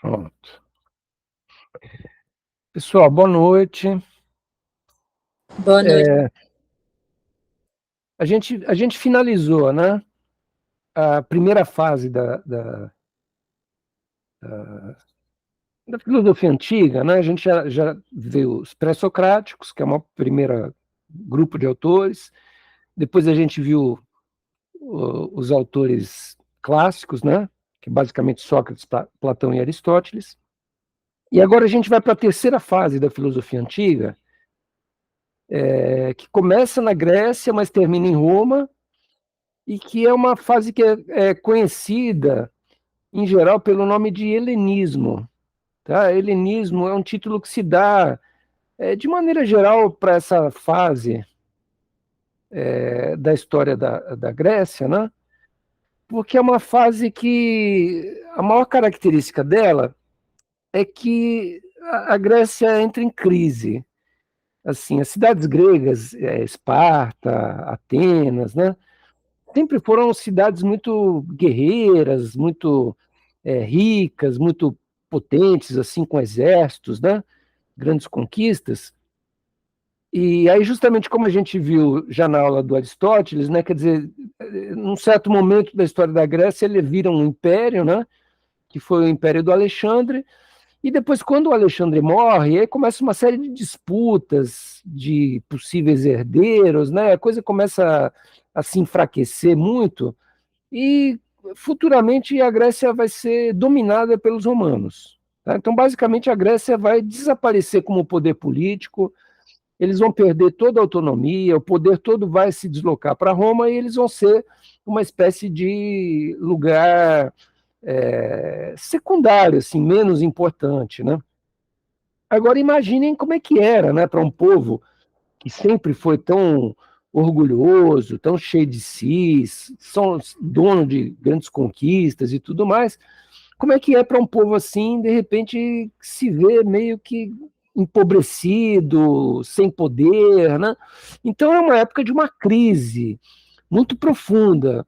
Pronto. Pessoal, boa noite. Boa noite. A gente finalizou, né, a primeira fase da filosofia antiga, né? A gente já viu os pré-socráticos, que é uma primeira grupo de autores. Depois a gente viu os autores clássicos, né? Que basicamente Sócrates, Platão e Aristóteles. E agora a gente vai para a terceira fase da filosofia antiga, que começa na Grécia, mas termina em Roma, e que é uma fase que é conhecida, em geral, pelo nome de helenismo. Tá? Helenismo é um título que se dá, de maneira geral, para essa fase da história da Grécia, né? Porque é uma fase que a maior característica dela é que a Grécia entra em crise. Assim, as cidades gregas, Esparta, Atenas, né? Sempre foram cidades muito guerreiras, muito ricas, muito potentes, assim, com exércitos, né? Grandes conquistas. E aí, justamente como a gente viu já na aula do Aristóteles, né? Quer dizer, num certo momento da história da Grécia, ele vira um império, né? Que foi o Império do Alexandre. E depois, quando o Alexandre morre, aí começa uma série de disputas de possíveis herdeiros, né? A coisa começa a se enfraquecer muito. E futuramente a Grécia vai ser dominada pelos romanos. Tá? Então, basicamente, a Grécia vai desaparecer como poder político, eles vão perder toda a autonomia, o poder todo vai se deslocar para Roma e eles vão ser uma espécie de lugar secundário, assim, menos importante. Né? Agora, imaginem como é que era, né, para um povo que sempre foi tão orgulhoso, tão cheio de si, são dono de grandes conquistas e tudo mais, como é que é para um povo assim, de repente, se ver meio que empobrecido, sem poder, né? Então é uma época de uma crise muito profunda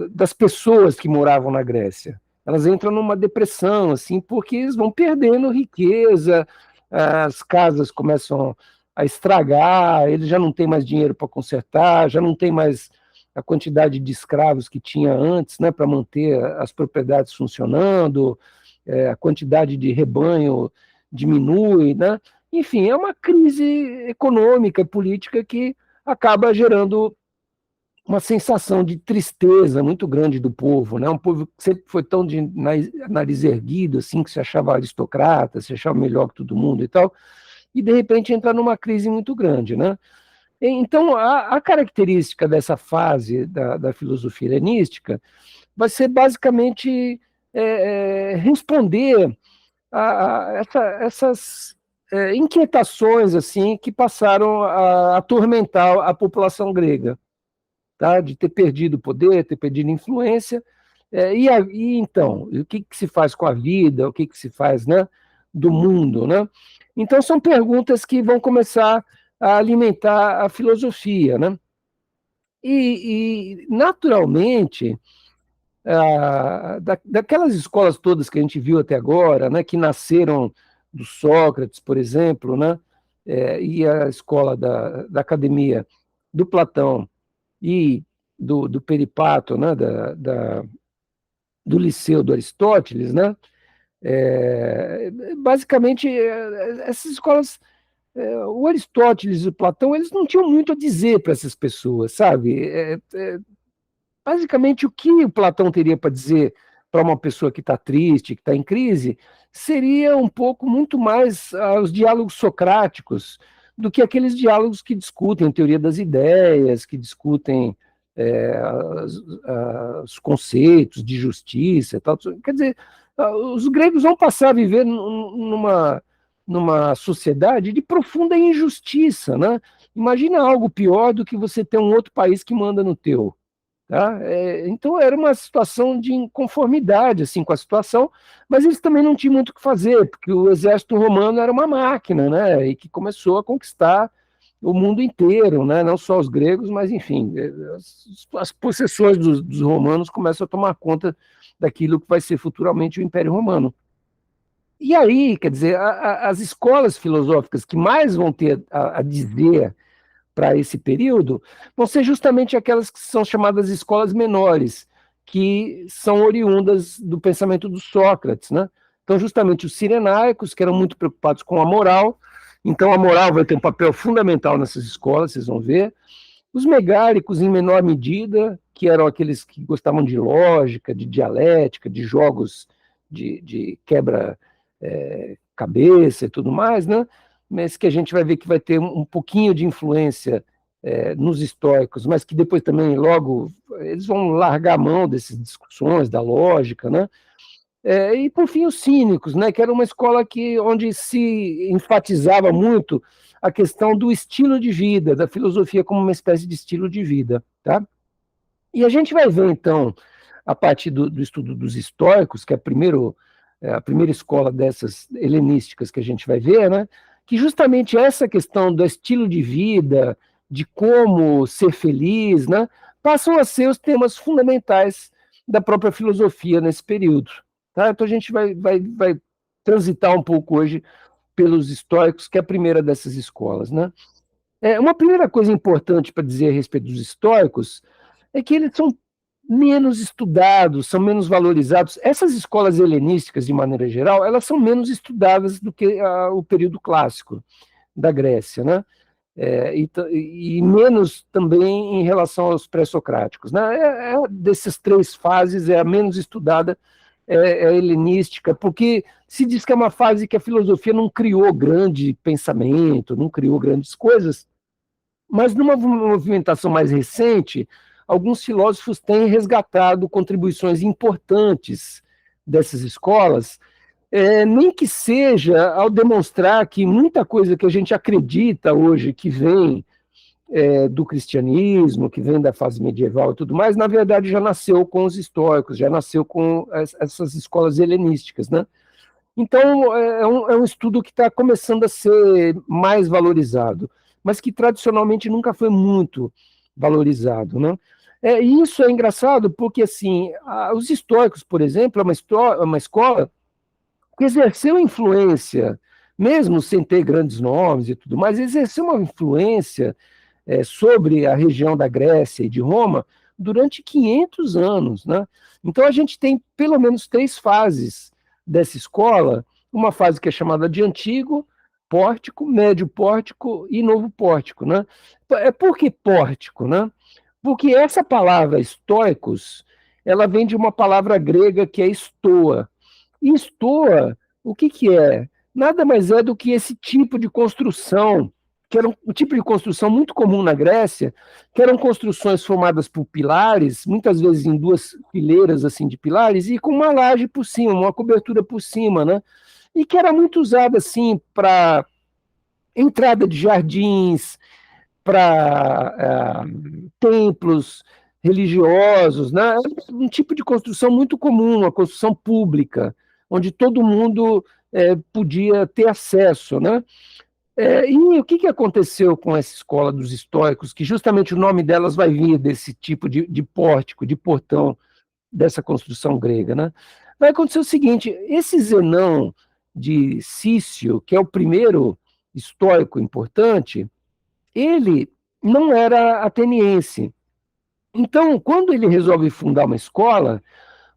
das pessoas que moravam na Grécia. Elas entram numa depressão, assim, porque eles vão perdendo riqueza, as casas começam a estragar, eles já não têm mais dinheiro para consertar, já não tem mais a quantidade de escravos que tinha antes, né, para manter as propriedades funcionando, a quantidade de rebanho diminui, né? Enfim, é uma crise econômica, política que acaba gerando uma sensação de tristeza muito grande do povo, né? Um povo que sempre foi tão de nariz erguido, assim, que se achava aristocrata, se achava melhor que todo mundo e tal, e de repente entra numa crise muito grande, né? Então, a característica dessa fase da filosofia helenística vai ser basicamente responder essas inquietações assim que passaram a atormentar a população grega, tá? De ter perdido poder, ter perdido influência. E então, o que se faz com a vida, o que se faz, né, do mundo? Né? Então, são perguntas que vão começar a alimentar a filosofia. Né? Naturalmente, daquelas escolas todas que a gente viu até agora, né, que nasceram do Sócrates, por exemplo, né, e a escola da academia do Platão e do Peripato, né, do Liceu do Aristóteles, né, basicamente, essas escolas, o Aristóteles e o Platão, eles não tinham muito a dizer para essas pessoas, sabe? Basicamente, o que o Platão teria para dizer para uma pessoa que está triste, que está em crise, seria um pouco muito mais os diálogos socráticos do que aqueles diálogos que discutem a teoria das ideias, que discutem os conceitos de justiça e tal. Quer dizer, os gregos vão passar a viver numa sociedade de profunda injustiça, né? Imagina algo pior do que você ter um outro país que manda no teu. Tá? Então era uma situação de inconformidade assim, com a situação, mas eles também não tinham muito o que fazer, porque o exército romano era uma máquina, né? E que começou a conquistar o mundo inteiro, né? Não só os gregos, mas, enfim, as possessões dos romanos começam a tomar conta daquilo que vai ser futuramente o Império Romano. E aí, quer dizer, as escolas filosóficas que mais vão ter a dizer para esse período vão ser justamente aquelas que são chamadas escolas menores, que são oriundas do pensamento do Sócrates, né? Então, justamente os cirenaicos, que eram muito preocupados com a moral, então a moral vai ter um papel fundamental nessas escolas, vocês vão ver. Os megáricos, em menor medida, que eram aqueles que gostavam de lógica, de dialética, de jogos de quebra-cabeça e tudo mais, né? Mas que a gente vai ver que vai ter um pouquinho de influência nos estoicos, mas que depois também, logo, eles vão largar a mão dessas discussões, da lógica, né? E, por fim, os cínicos, né, que era uma escola onde se enfatizava muito a questão do estilo de vida, da filosofia como uma espécie de estilo de vida. Tá? E a gente vai ver, então, a partir do estudo dos estoicos, que é a primeira escola dessas helenísticas que a gente vai ver, né, que justamente essa questão do estilo de vida, de como ser feliz, né, passam a ser os temas fundamentais da própria filosofia nesse período. Tá? Então a gente vai transitar um pouco hoje pelos estoicos, que é a primeira dessas escolas. Né? Uma primeira coisa importante para dizer a respeito dos estoicos é que eles são menos estudados, são menos valorizados. Essas escolas helenísticas, de maneira geral, elas são menos estudadas do que o período clássico da Grécia, né? E menos também em relação aos pré-socráticos. Né? Dessas três fases, é a menos estudada, é a helenística, porque se diz que é uma fase que a filosofia não criou grande pensamento, não criou grandes coisas, mas numa movimentação mais recente, alguns filósofos têm resgatado contribuições importantes dessas escolas, nem que seja ao demonstrar que muita coisa que a gente acredita hoje que vem do cristianismo, que vem da fase medieval e tudo mais, na verdade já nasceu com os estoicos, já nasceu com essas escolas helenísticas, né? Então, é um estudo que está começando a ser mais valorizado, mas que tradicionalmente nunca foi muito valorizado, né? E isso é engraçado porque, assim, os estoicos, por exemplo, é uma escola que exerceu influência, mesmo sem ter grandes nomes e tudo mais, exerceu uma influência sobre a região da Grécia e de Roma durante 500 anos. Né? Então, a gente tem pelo menos três fases dessa escola, uma fase que é chamada de antigo pórtico, médio pórtico e novo pórtico. Né? Por que pórtico? Né? Porque essa palavra estoicos, ela vem de uma palavra grega que é estoa. E estoa, o que é? Nada mais é do que esse tipo de construção, que era um tipo de construção muito comum na Grécia, que eram construções formadas por pilares, muitas vezes em duas fileiras assim de pilares, e com uma laje por cima, uma cobertura por cima, né? E que era muito usada assim para entrada de jardins, para templos religiosos, né? Um tipo de construção muito comum, uma construção pública, onde todo mundo podia ter acesso, né? E o que aconteceu com essa escola dos estoicos, que justamente o nome delas vai vir desse tipo de pórtico, de portão, dessa construção grega, né? Vai acontecer o seguinte, esse Zenão de Cício, que é o primeiro estoico importante, ele não era ateniense. Então, quando ele resolve fundar uma escola,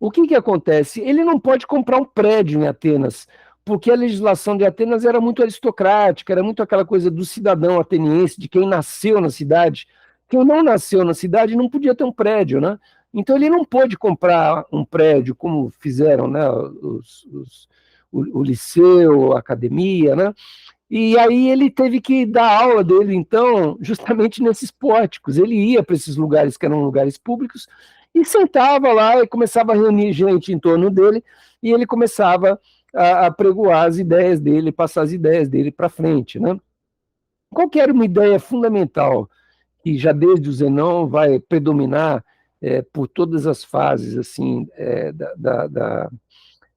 o que acontece? Ele não pode comprar um prédio em Atenas, porque a legislação de Atenas era muito aristocrática, era muito aquela coisa do cidadão ateniense, de quem nasceu na cidade. Quem não nasceu na cidade não podia ter um prédio, né? Então ele não pôde comprar um prédio como fizeram, né, o liceu, a academia, né? E aí ele teve que dar aula dele, então, justamente nesses pórticos. Ele ia para esses lugares que eram lugares públicos e sentava lá e começava a reunir gente em torno dele e ele começava a pregoar as ideias dele, passar as ideias dele para frente. Né? Qual que era uma ideia fundamental que já desde o Zenão vai predominar por todas as fases assim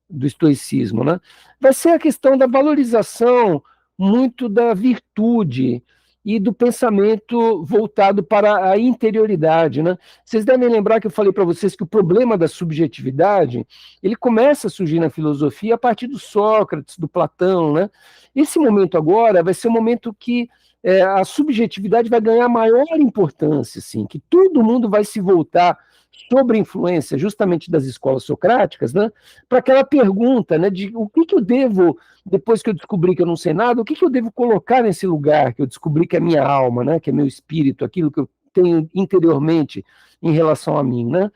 do estoicismo? Né? Vai ser a questão da valorização muito da virtude e do pensamento voltado para a interioridade, né? Vocês devem lembrar que eu falei para vocês que o problema da subjetividade, ele começa a surgir na filosofia a partir do Sócrates, do Platão, né? Esse momento agora vai ser um momento que a subjetividade vai ganhar maior importância, assim, que todo mundo vai se voltar sobre a influência justamente das escolas socráticas, né, para aquela pergunta, né, de o que eu devo, depois que eu descobri que eu não sei nada, o que eu devo colocar nesse lugar que eu descobri que é minha alma, né, que é meu espírito, aquilo que eu tenho interiormente em relação a mim, né?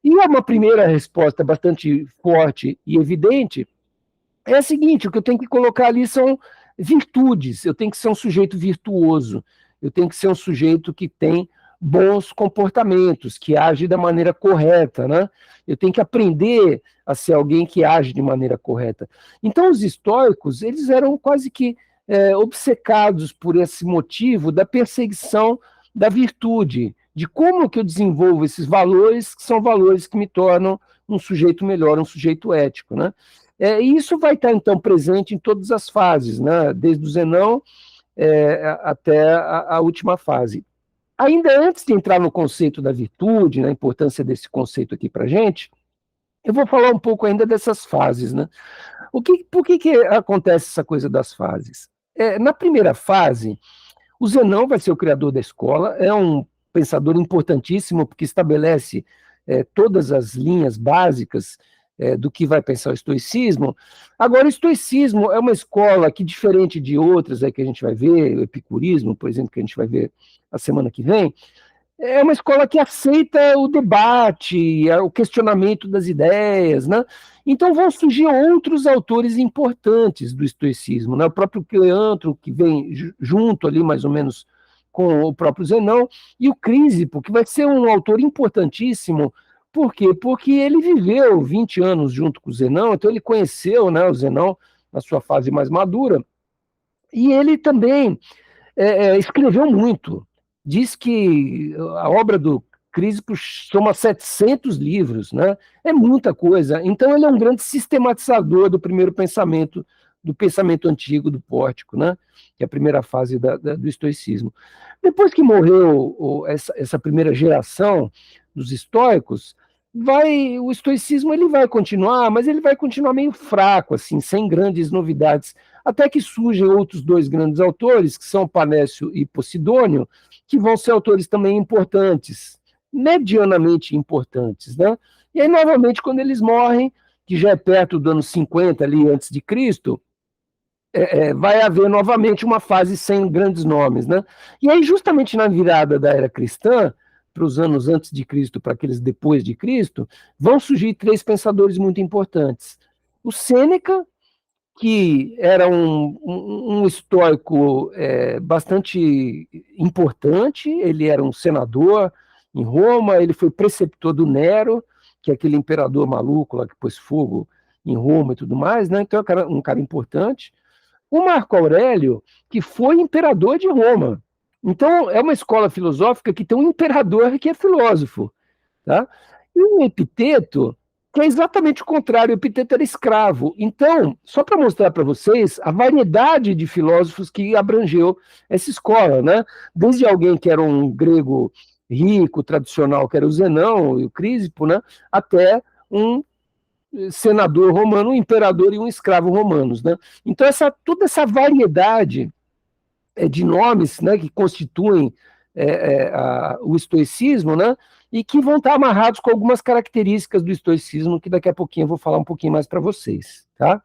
E uma primeira resposta bastante forte e evidente é a seguinte: o que eu tenho que colocar ali são virtudes, eu tenho que ser um sujeito virtuoso, eu tenho que ser um sujeito que tem bons comportamentos, que age da maneira correta, né? Eu tenho que aprender a ser alguém que age de maneira correta. Então, os estoicos, eles eram quase que obcecados por esse motivo da perseguição da virtude, de como que eu desenvolvo esses valores, que são valores que me tornam um sujeito melhor, um sujeito ético, né? E isso vai estar, então, presente em todas as fases, né? Desde o Zenão até a última fase. Ainda antes de entrar no conceito da virtude, na importância desse conceito aqui para a gente, eu vou falar um pouco ainda dessas fases, né? Por que acontece essa coisa das fases? Na primeira fase, o Zenão vai ser o criador da escola, é um pensador importantíssimo, porque estabelece todas as linhas básicas do que vai pensar o estoicismo. Agora, o estoicismo é uma escola que, diferente de outras que a gente vai ver, o epicurismo, por exemplo, que a gente vai ver a semana que vem, é uma escola que aceita o debate, o questionamento das ideias, né? Então vão surgir outros autores importantes do estoicismo, né? O próprio Cleantro, que vem junto ali, mais ou menos, com o próprio Zenão, e o Crísipo, que vai ser um autor importantíssimo. Por quê? Porque ele viveu 20 anos junto com o Zenão, então ele conheceu, né, o Zenão na sua fase mais madura, e ele também escreveu muito. Diz que a obra do Crísipo soma 700 livros, né? É muita coisa. Então ele é um grande sistematizador do primeiro pensamento, do pensamento antigo, do pórtico, né? Que é a primeira fase do estoicismo. Depois que morreu essa primeira geração dos estoicos, o estoicismo ele vai continuar, mas ele vai continuar meio fraco, assim, sem grandes novidades, até que surgem outros dois grandes autores, que são Panécio e Posidônio, que vão ser autores também importantes, medianamente importantes, né? E aí, novamente, quando eles morrem, que já é perto do ano 50, ali, antes de Cristo, vai haver novamente uma fase sem grandes nomes, né? E aí, justamente na virada da era cristã, para os anos antes de Cristo, para aqueles depois de Cristo, vão surgir três pensadores muito importantes. O Sêneca, que era um estoico bastante importante, ele era um senador em Roma, ele foi preceptor do Nero, que é aquele imperador maluco lá que pôs fogo em Roma e tudo mais, né? Então é um cara importante. O Marco Aurélio, que foi imperador de Roma. Então é uma escola filosófica que tem um imperador que é filósofo, tá? E o Epiteto, que é exatamente o contrário, o Epiteto era escravo. Então, só para mostrar para vocês a variedade de filósofos que abrangeu essa escola, né? Desde alguém que era um grego rico, tradicional, que era o Zenão e o Crísipo, né? Até um senador romano, um imperador e um escravo romanos, né? Então, toda essa variedade de nomes, né, que constituem o estoicismo, né? E que vão estar amarrados com algumas características do estoicismo, que daqui a pouquinho eu vou falar um pouquinho mais para vocês, tá?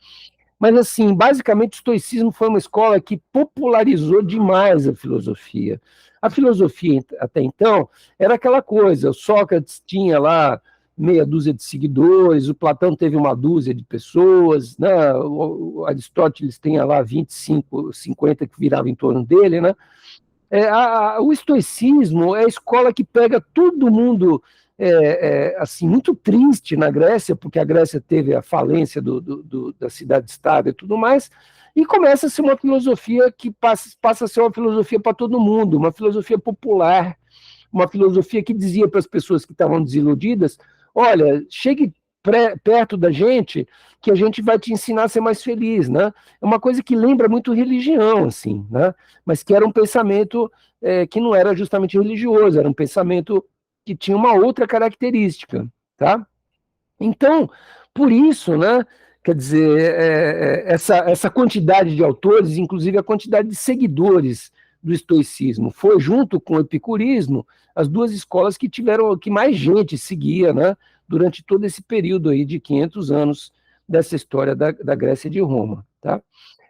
Mas, assim, basicamente, o estoicismo foi uma escola que popularizou demais a filosofia. A filosofia, até então, era aquela coisa, o Sócrates tinha lá meia dúzia de seguidores, o Platão teve uma dúzia de pessoas, né? O Aristóteles tem lá 25, 50 que viravam em torno dele, né? O estoicismo é a escola que pega todo mundo assim, muito triste na Grécia, porque a Grécia teve a falência da cidade-estado e tudo mais, e começa a ser uma filosofia que passa a ser uma filosofia para todo mundo, uma filosofia popular, uma filosofia que dizia para as pessoas que estavam desiludidas: olha, chegue perto da gente que a gente vai te ensinar a ser mais feliz, né? É uma coisa que lembra muito religião, assim, né? Mas que era um pensamento que não era justamente religioso, era um pensamento que tinha uma outra característica, tá? Então, por isso, né, quer dizer, essa quantidade de autores, inclusive a quantidade de seguidores do estoicismo, foi junto com o epicurismo as duas escolas que mais gente seguia, né, durante todo esse período aí de 500 anos dessa história da Grécia e de Roma, tá?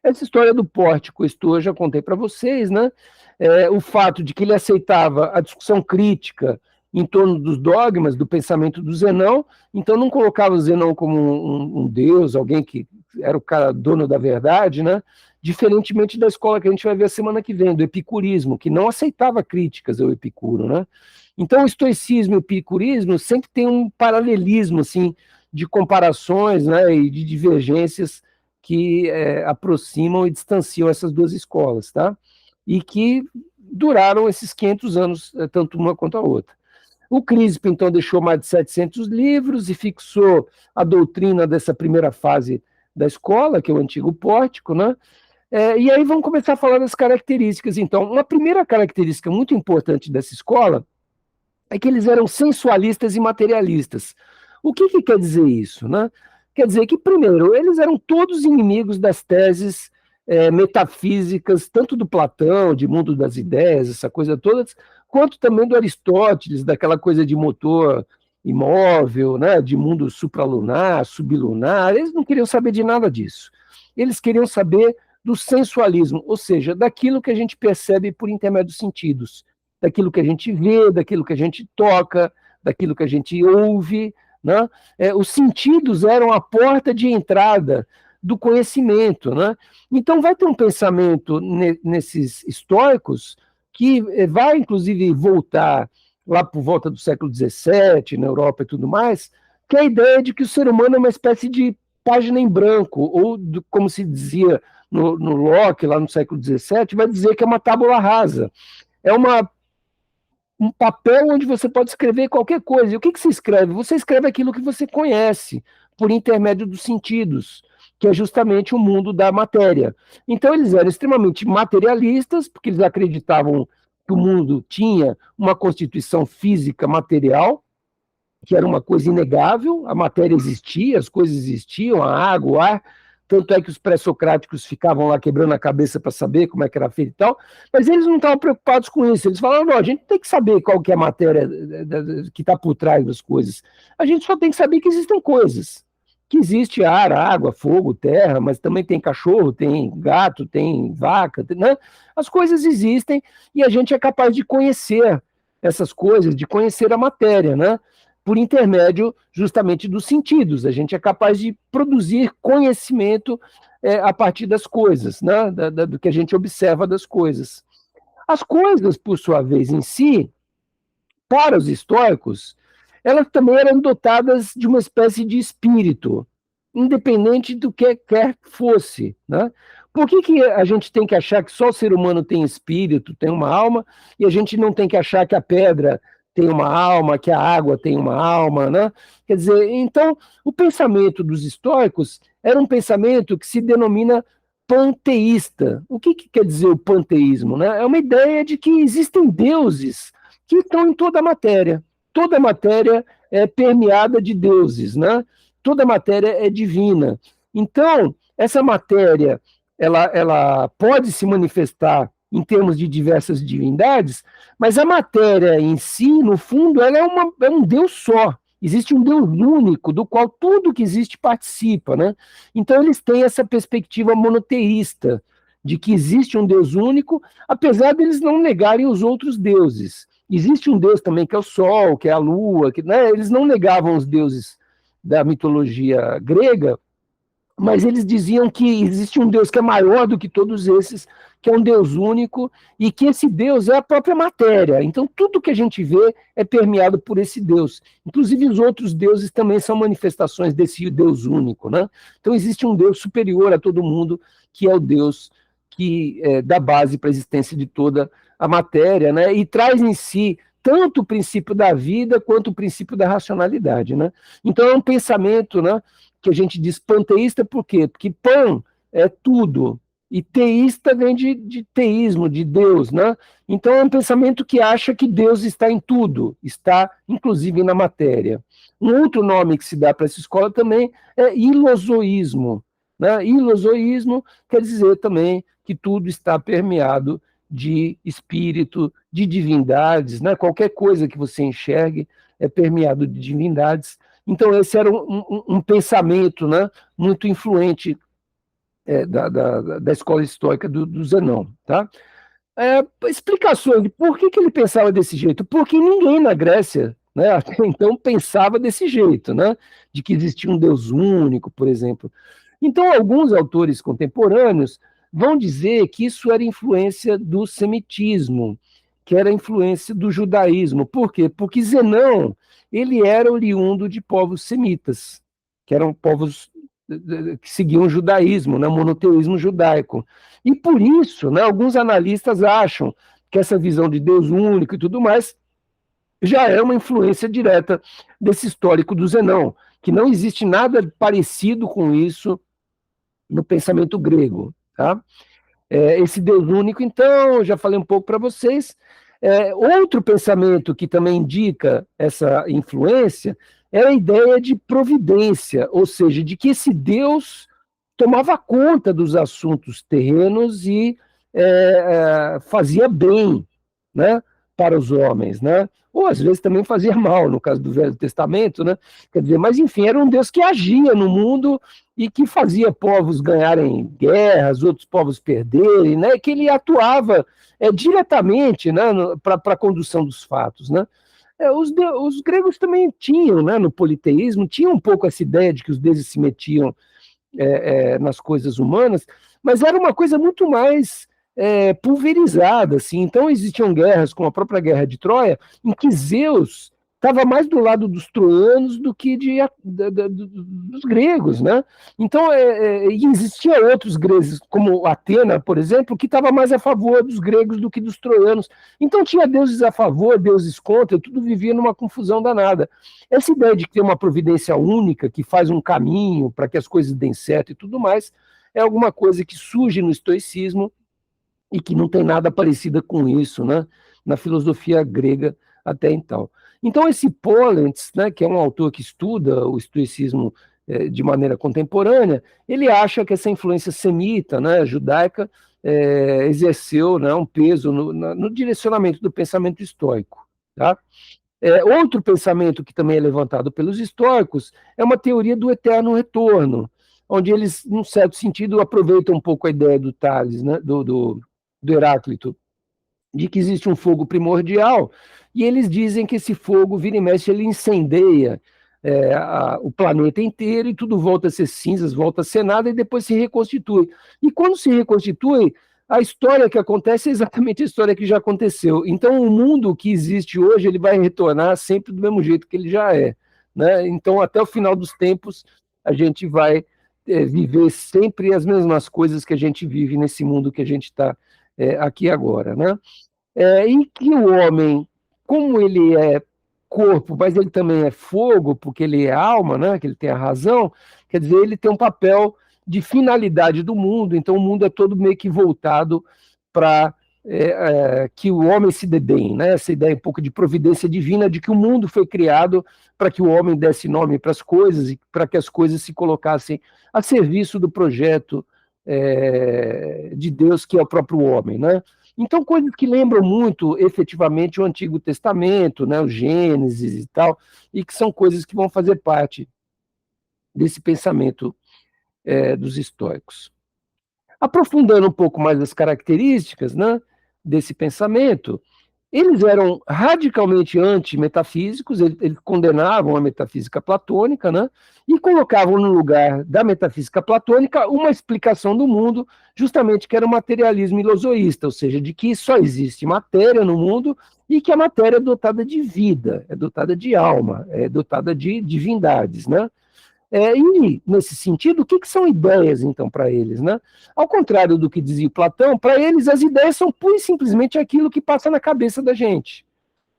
Essa história do pórtico, eu já contei para vocês, né? O fato de que ele aceitava a discussão crítica em torno dos dogmas do pensamento do Zenão, então não colocava o Zenão como um deus, alguém que era o cara dono da verdade, né? Diferentemente da escola que a gente vai ver a semana que vem, do epicurismo, que não aceitava críticas ao Epicuro, né? Então o estoicismo e o epicurismo sempre tem um paralelismo, assim, de comparações, né, e de divergências que aproximam e distanciam essas duas escolas, tá? E que duraram esses 500 anos, tanto uma quanto a outra. O Crispo, então, deixou mais de 700 livros e fixou a doutrina dessa primeira fase da escola, que é o antigo pórtico, né? E aí vamos começar a falar das características. Então, uma primeira característica muito importante dessa escola é que eles eram sensualistas e materialistas. O que quer dizer isso, né? Quer dizer que, primeiro, eles eram todos inimigos das teses metafísicas, tanto do Platão, de mundo das ideias, essa coisa toda, quanto também do Aristóteles, daquela coisa de motor imóvel, né, de mundo supralunar, sublunar. Eles não queriam saber de nada disso. Eles queriam saber do sensualismo, ou seja, daquilo que a gente percebe por intermédio dos sentidos, daquilo que a gente vê, daquilo que a gente toca, daquilo que a gente ouve, né? Os sentidos eram a porta de entrada do conhecimento, né? Então vai ter um pensamento nesses estoicos que vai, inclusive, voltar lá por volta do século XVII, na Europa e tudo mais, que é a ideia de que o ser humano é uma espécie de página em branco, ou, como se dizia no Locke, lá no século XVII, vai dizer que é uma tábula rasa. É um papel onde você pode escrever qualquer coisa. E o que você escreve? Você escreve aquilo que você conhece, por intermédio dos sentidos, que é justamente o mundo da matéria. Então, eles eram extremamente materialistas, porque eles acreditavam que o mundo tinha uma constituição física material, que era uma coisa inegável, a matéria existia, as coisas existiam, a água, o ar, tanto é que os pré-socráticos ficavam lá quebrando a cabeça para saber como é que era feito e tal, mas eles não estavam preocupados com isso, eles falavam, não, a gente tem que saber qual que é a matéria que está por trás das coisas, a gente só tem que saber que existem coisas, que existe ar, água, fogo, terra, mas também tem cachorro, tem gato, tem vaca, né? As coisas existem e a gente é capaz de conhecer essas coisas, de conhecer a matéria, né? Por intermédio justamente dos sentidos. A gente é capaz de produzir conhecimento a partir das coisas, né? Do que a gente observa das coisas. As coisas, por sua vez, em si, para os estoicos, elas também eram dotadas de uma espécie de espírito, independente do que quer que fosse, né? Por que a gente tem que achar que só o ser humano tem espírito, tem uma alma, e a gente não tem que achar que a pedra tem uma alma, que a água tem uma alma, né? Quer dizer, então, o pensamento dos estoicos era um pensamento que se denomina panteísta. O que quer dizer o panteísmo, né? É uma ideia de que existem deuses que estão em toda a matéria. Toda a matéria é permeada de deuses, né? Toda a matéria é divina. Então, essa matéria, ela pode se manifestar em termos de diversas divindades, mas a matéria em si, no fundo, ela é um Deus só. Existe um Deus único, do qual tudo que existe participa, né? Então eles têm essa perspectiva monoteísta, de que existe um Deus único, apesar deles não negarem os outros deuses. Existe um Deus também que é o Sol, que é a Lua, né? Eles não negavam os deuses da mitologia grega, mas eles diziam que existe um Deus que é maior do que todos esses, que é um Deus único, e que esse Deus é a própria matéria. Então, tudo que a gente vê é permeado por esse Deus. Inclusive, os outros deuses também são manifestações desse Deus único, né? Então, existe um Deus superior a todo mundo, que é o Deus que dá base para a existência de toda a matéria, né? E traz em si tanto o princípio da vida quanto o princípio da racionalidade, né? Então é um pensamento, né, que a gente diz panteísta, por quê? Porque pan é tudo, e teísta vem de teísmo, de Deus, né? Então é um pensamento que acha que Deus está em tudo, está inclusive na matéria. Um outro nome que se dá para essa escola também é ilozoísmo, né? Ilozoísmo quer dizer também que tudo está permeado de espírito, de divindades, né? Qualquer coisa que você enxergue é permeado de divindades. Então esse era um pensamento, né, muito influente da escola estoica do Zenão. Tá? Explicações de por que ele pensava desse jeito. Porque ninguém na Grécia, né, até então pensava desse jeito, né, de que existia um Deus único, por exemplo. Então, alguns autores contemporâneos vão dizer que isso era influência do semitismo, que era influência do judaísmo. Por quê? Porque Zenão, ele era oriundo de povos semitas, que eram povos que seguiam o judaísmo, né, o monoteísmo judaico. E por isso, né, alguns analistas acham que essa visão de Deus único e tudo mais já é uma influência direta desse histórico do Zenão, que não existe nada parecido com isso no pensamento grego. Tá? Esse Deus único, então, já falei um pouco para vocês. Outro pensamento que também indica essa influência é a ideia de providência, ou seja, de que esse Deus tomava conta dos assuntos terrenos e fazia bem, né, para os homens, né? Ou às vezes também fazia mal, no caso do Velho Testamento, né? Quer dizer, mas enfim, era um Deus que agia no mundo e que fazia povos ganharem guerras, outros povos perderem, né? Que ele atuava diretamente, né, para a condução dos fatos, né? Os gregos também tinham, né, no politeísmo, tinham um pouco essa ideia de que os deuses se metiam nas coisas humanas, mas era uma coisa muito mais pulverizada, assim. Então existiam guerras, como a própria Guerra de Troia, em que Zeus estava mais do lado dos troianos do que dos gregos, né? Então existia outros gregos, como Atena, por exemplo, que estava mais a favor dos gregos do que dos troianos. Então tinha deuses a favor, deuses contra, tudo vivia numa confusão danada. Essa ideia de ter uma providência única, que faz um caminho para que as coisas deem certo e tudo mais, é alguma coisa que surge no estoicismo e que não tem nada parecido com isso, né, na filosofia grega até então. Então esse Polentz, né, que é um autor que estuda o estoicismo de maneira contemporânea, ele acha que essa influência semita, né, judaica, exerceu, né, um peso no direcionamento do pensamento estoico. Tá? Outro pensamento que também é levantado pelos estoicos é uma teoria do eterno retorno, onde eles, num certo sentido, aproveitam um pouco a ideia do Tales, né, do Heráclito, de que existe um fogo primordial, e eles dizem que esse fogo, vira e mexe, ele incendeia o planeta inteiro e tudo volta a ser cinzas, volta a ser nada e depois se reconstitui. E quando se reconstitui, a história que acontece é exatamente a história que já aconteceu. Então, o mundo que existe hoje, ele vai retornar sempre do mesmo jeito que ele já é. Né? Então, até o final dos tempos, a gente vai viver sempre as mesmas coisas que a gente vive nesse mundo que a gente está aqui agora. Né? E que o homem, como ele é corpo, mas ele também é fogo, porque ele é alma, né? Que ele tem a razão, quer dizer, ele tem um papel de finalidade do mundo, então o mundo é todo meio que voltado para que o homem se dê bem, né? Essa ideia um pouco de providência divina, de que o mundo foi criado para que o homem desse nome para as coisas e para que as coisas se colocassem a serviço do projeto de Deus, que é o próprio homem, né? Então, coisas que lembram muito, efetivamente, o Antigo Testamento, né, o Gênesis e tal, e que são coisas que vão fazer parte desse pensamento dos estoicos. Aprofundando um pouco mais as características, né, desse pensamento, eles eram radicalmente anti-metafísicos, eles condenavam a metafísica platônica, né, e colocavam no lugar da metafísica platônica uma explicação do mundo, justamente que era o materialismo ilozoísta, ou seja, de que só existe matéria no mundo e que a matéria é dotada de vida, é dotada de alma, é dotada de divindades, né? E, nesse sentido, o que são ideias, então, para eles? Né? Ao contrário do que dizia Platão, para eles as ideias são pura e simplesmente aquilo que passa na cabeça da gente.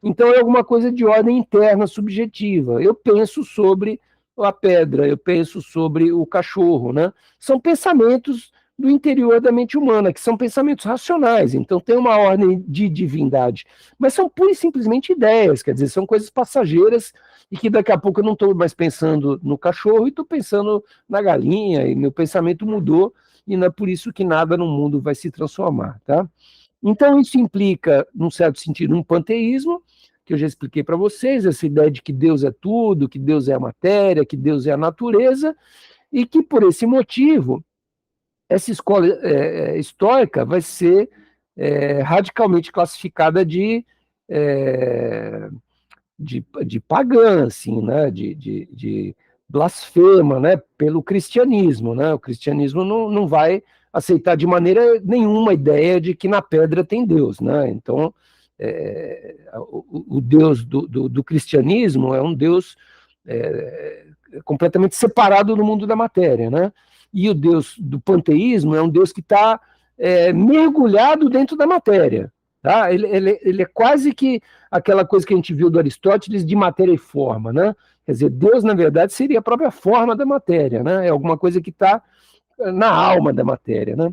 Então é alguma coisa de ordem interna, subjetiva. Eu penso sobre a pedra, eu penso sobre o cachorro, né? São pensamentos do interior da mente humana, que são pensamentos racionais, então tem uma ordem de divindade, mas são pura e simplesmente ideias, quer dizer, são coisas passageiras e que daqui a pouco eu não estou mais pensando no cachorro e estou pensando na galinha, e meu pensamento mudou, e não é por isso que nada no mundo vai se transformar, tá? Então isso implica, num certo sentido, um panteísmo, que eu já expliquei para vocês, essa ideia de que Deus é tudo, que Deus é a matéria, que Deus é a natureza, e que por esse motivo essa escola estoica vai ser radicalmente classificada de pagã, assim, né? de blasfema, né? Pelo cristianismo, né? O cristianismo não vai aceitar de maneira nenhuma a ideia de que na pedra tem Deus, né? Então, o Deus do cristianismo é um Deus completamente separado do mundo da matéria, né? E o Deus do panteísmo é um Deus que está mergulhado dentro da matéria. Tá? Ele é quase que aquela coisa que a gente viu do Aristóteles de matéria e forma. Né? Quer dizer, Deus, na verdade, seria a própria forma da matéria. Né? É alguma coisa que está na alma da matéria. Né?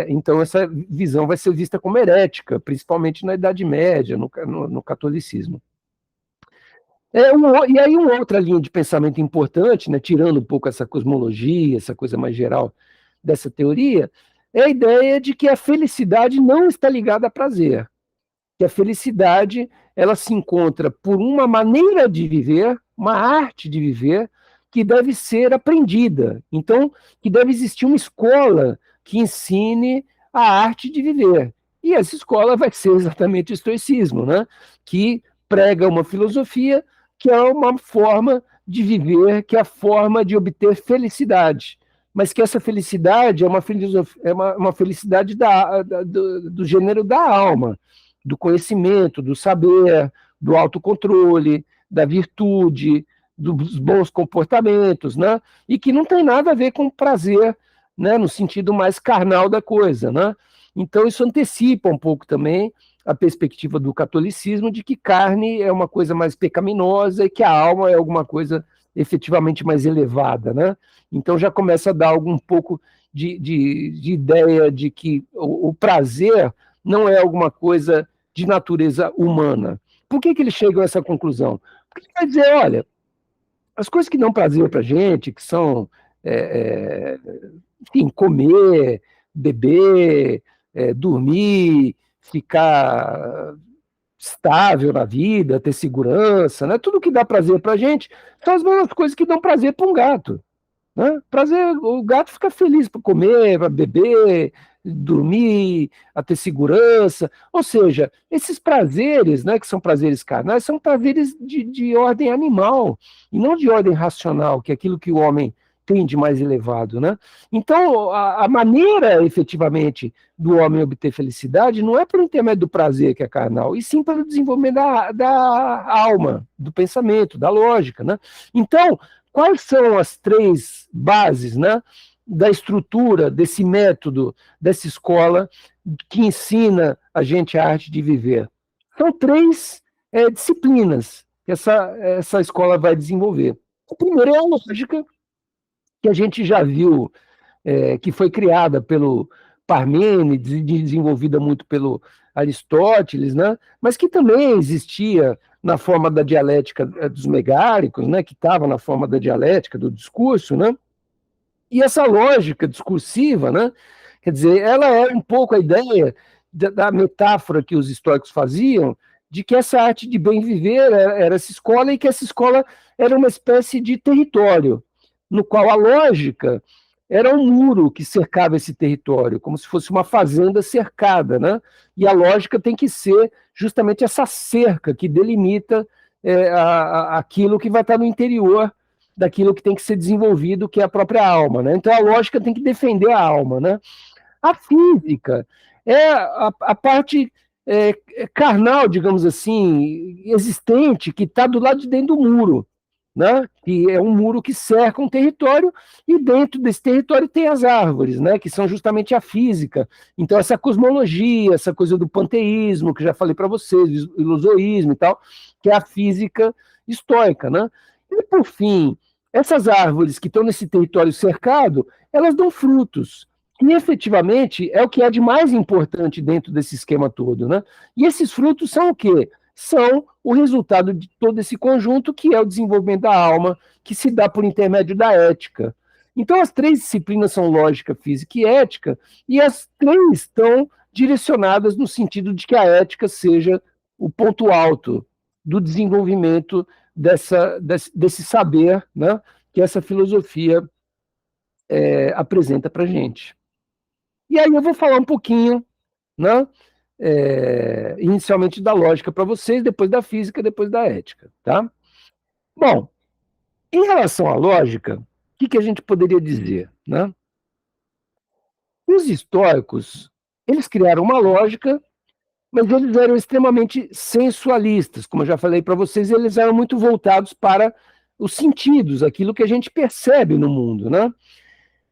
Então, essa visão vai ser vista como herética, principalmente na Idade Média, no catolicismo. E aí uma outra linha de pensamento importante, né, tirando um pouco essa cosmologia, essa coisa mais geral dessa teoria, é a ideia de que a felicidade não está ligada a prazer, que a felicidade ela se encontra por uma maneira de viver, uma arte de viver, que deve ser aprendida. Então, que deve existir uma escola que ensine a arte de viver. E essa escola vai ser exatamente o estoicismo, né? Que prega uma filosofia que é uma forma de viver, que é a forma de obter felicidade. Mas que essa felicidade é uma felicidade do gênero da alma, do conhecimento, do saber, do autocontrole, da virtude, dos bons comportamentos, né? E que não tem nada a ver com prazer, né? No sentido mais carnal da coisa, né? Então isso antecipa um pouco também a perspectiva do catolicismo de que carne é uma coisa mais pecaminosa e que a alma é alguma coisa efetivamente mais elevada, né? Então já começa a dar um pouco de ideia de que o prazer não é alguma coisa de natureza humana. Por que eles chegam a essa conclusão? Porque ele vai dizer, olha, as coisas que dão prazer para a gente, que são, enfim, comer, beber, dormir, ficar estável na vida, ter segurança, né? Tudo que dá prazer para a gente são as mesmas coisas que dão prazer para um gato. Né? Prazer, o gato fica feliz para comer, para beber, dormir, a ter segurança. Ou seja, esses prazeres, né, que são prazeres carnais, são prazeres de ordem animal, e não de ordem racional, que é aquilo que o homem tem de mais elevado. Né? Então, a maneira, efetivamente, do homem obter felicidade não é por intermédio do prazer, que é carnal, e sim pelo desenvolvimento da alma, do pensamento, da lógica. Né? Então, quais são as três bases, né, da estrutura, desse método, dessa escola que ensina a gente a arte de viver? São três disciplinas que essa escola vai desenvolver. A primeira é a lógica, que a gente já viu, que foi criada pelo Parmênides e desenvolvida muito pelo Aristóteles, né? Mas que também existia na forma da dialética dos megáricos, né? Que estava na forma da dialética do discurso, né? E essa lógica discursiva, né? Quer dizer, ela é um pouco a ideia da metáfora que os estoicos faziam de que essa arte de bem viver era essa escola e que essa escola era uma espécie de território, no qual a lógica era um muro que cercava esse território, como se fosse uma fazenda cercada, né? E a lógica tem que ser justamente essa cerca que delimita aquilo que vai estar no interior daquilo que tem que ser desenvolvido, que é a própria alma, né? Então a lógica tem que defender a alma, né? A física é a parte carnal, digamos assim, existente, que está do lado de dentro do muro. né? Que é um muro que cerca um território, e dentro desse território tem as árvores, né? Que são justamente a física. Então, essa cosmologia, essa coisa do panteísmo, que já falei para vocês, do ilusoísmo e tal, que é a física estoica, né? E, por fim, essas árvores que estão nesse território cercado, elas dão frutos. E efetivamente é o que há de mais importante dentro desse esquema todo, né? E esses frutos são o quê? São o resultado de todo esse conjunto, que é o desenvolvimento da alma, que se dá por intermédio da ética. Então, as três disciplinas são lógica, física e ética, e as três estão direcionadas no sentido de que a ética seja o ponto alto do desenvolvimento desse saber, né, que essa filosofia apresenta para a gente. E aí eu vou falar um pouquinho, né, inicialmente da lógica para vocês, depois da física, depois da ética, tá? Bom, em relação à lógica, o que a gente poderia dizer, né? Os estoicos, eles criaram uma lógica, mas eles eram extremamente sensualistas, como eu já falei para vocês, eles eram muito voltados para os sentidos, aquilo que a gente percebe no mundo, né?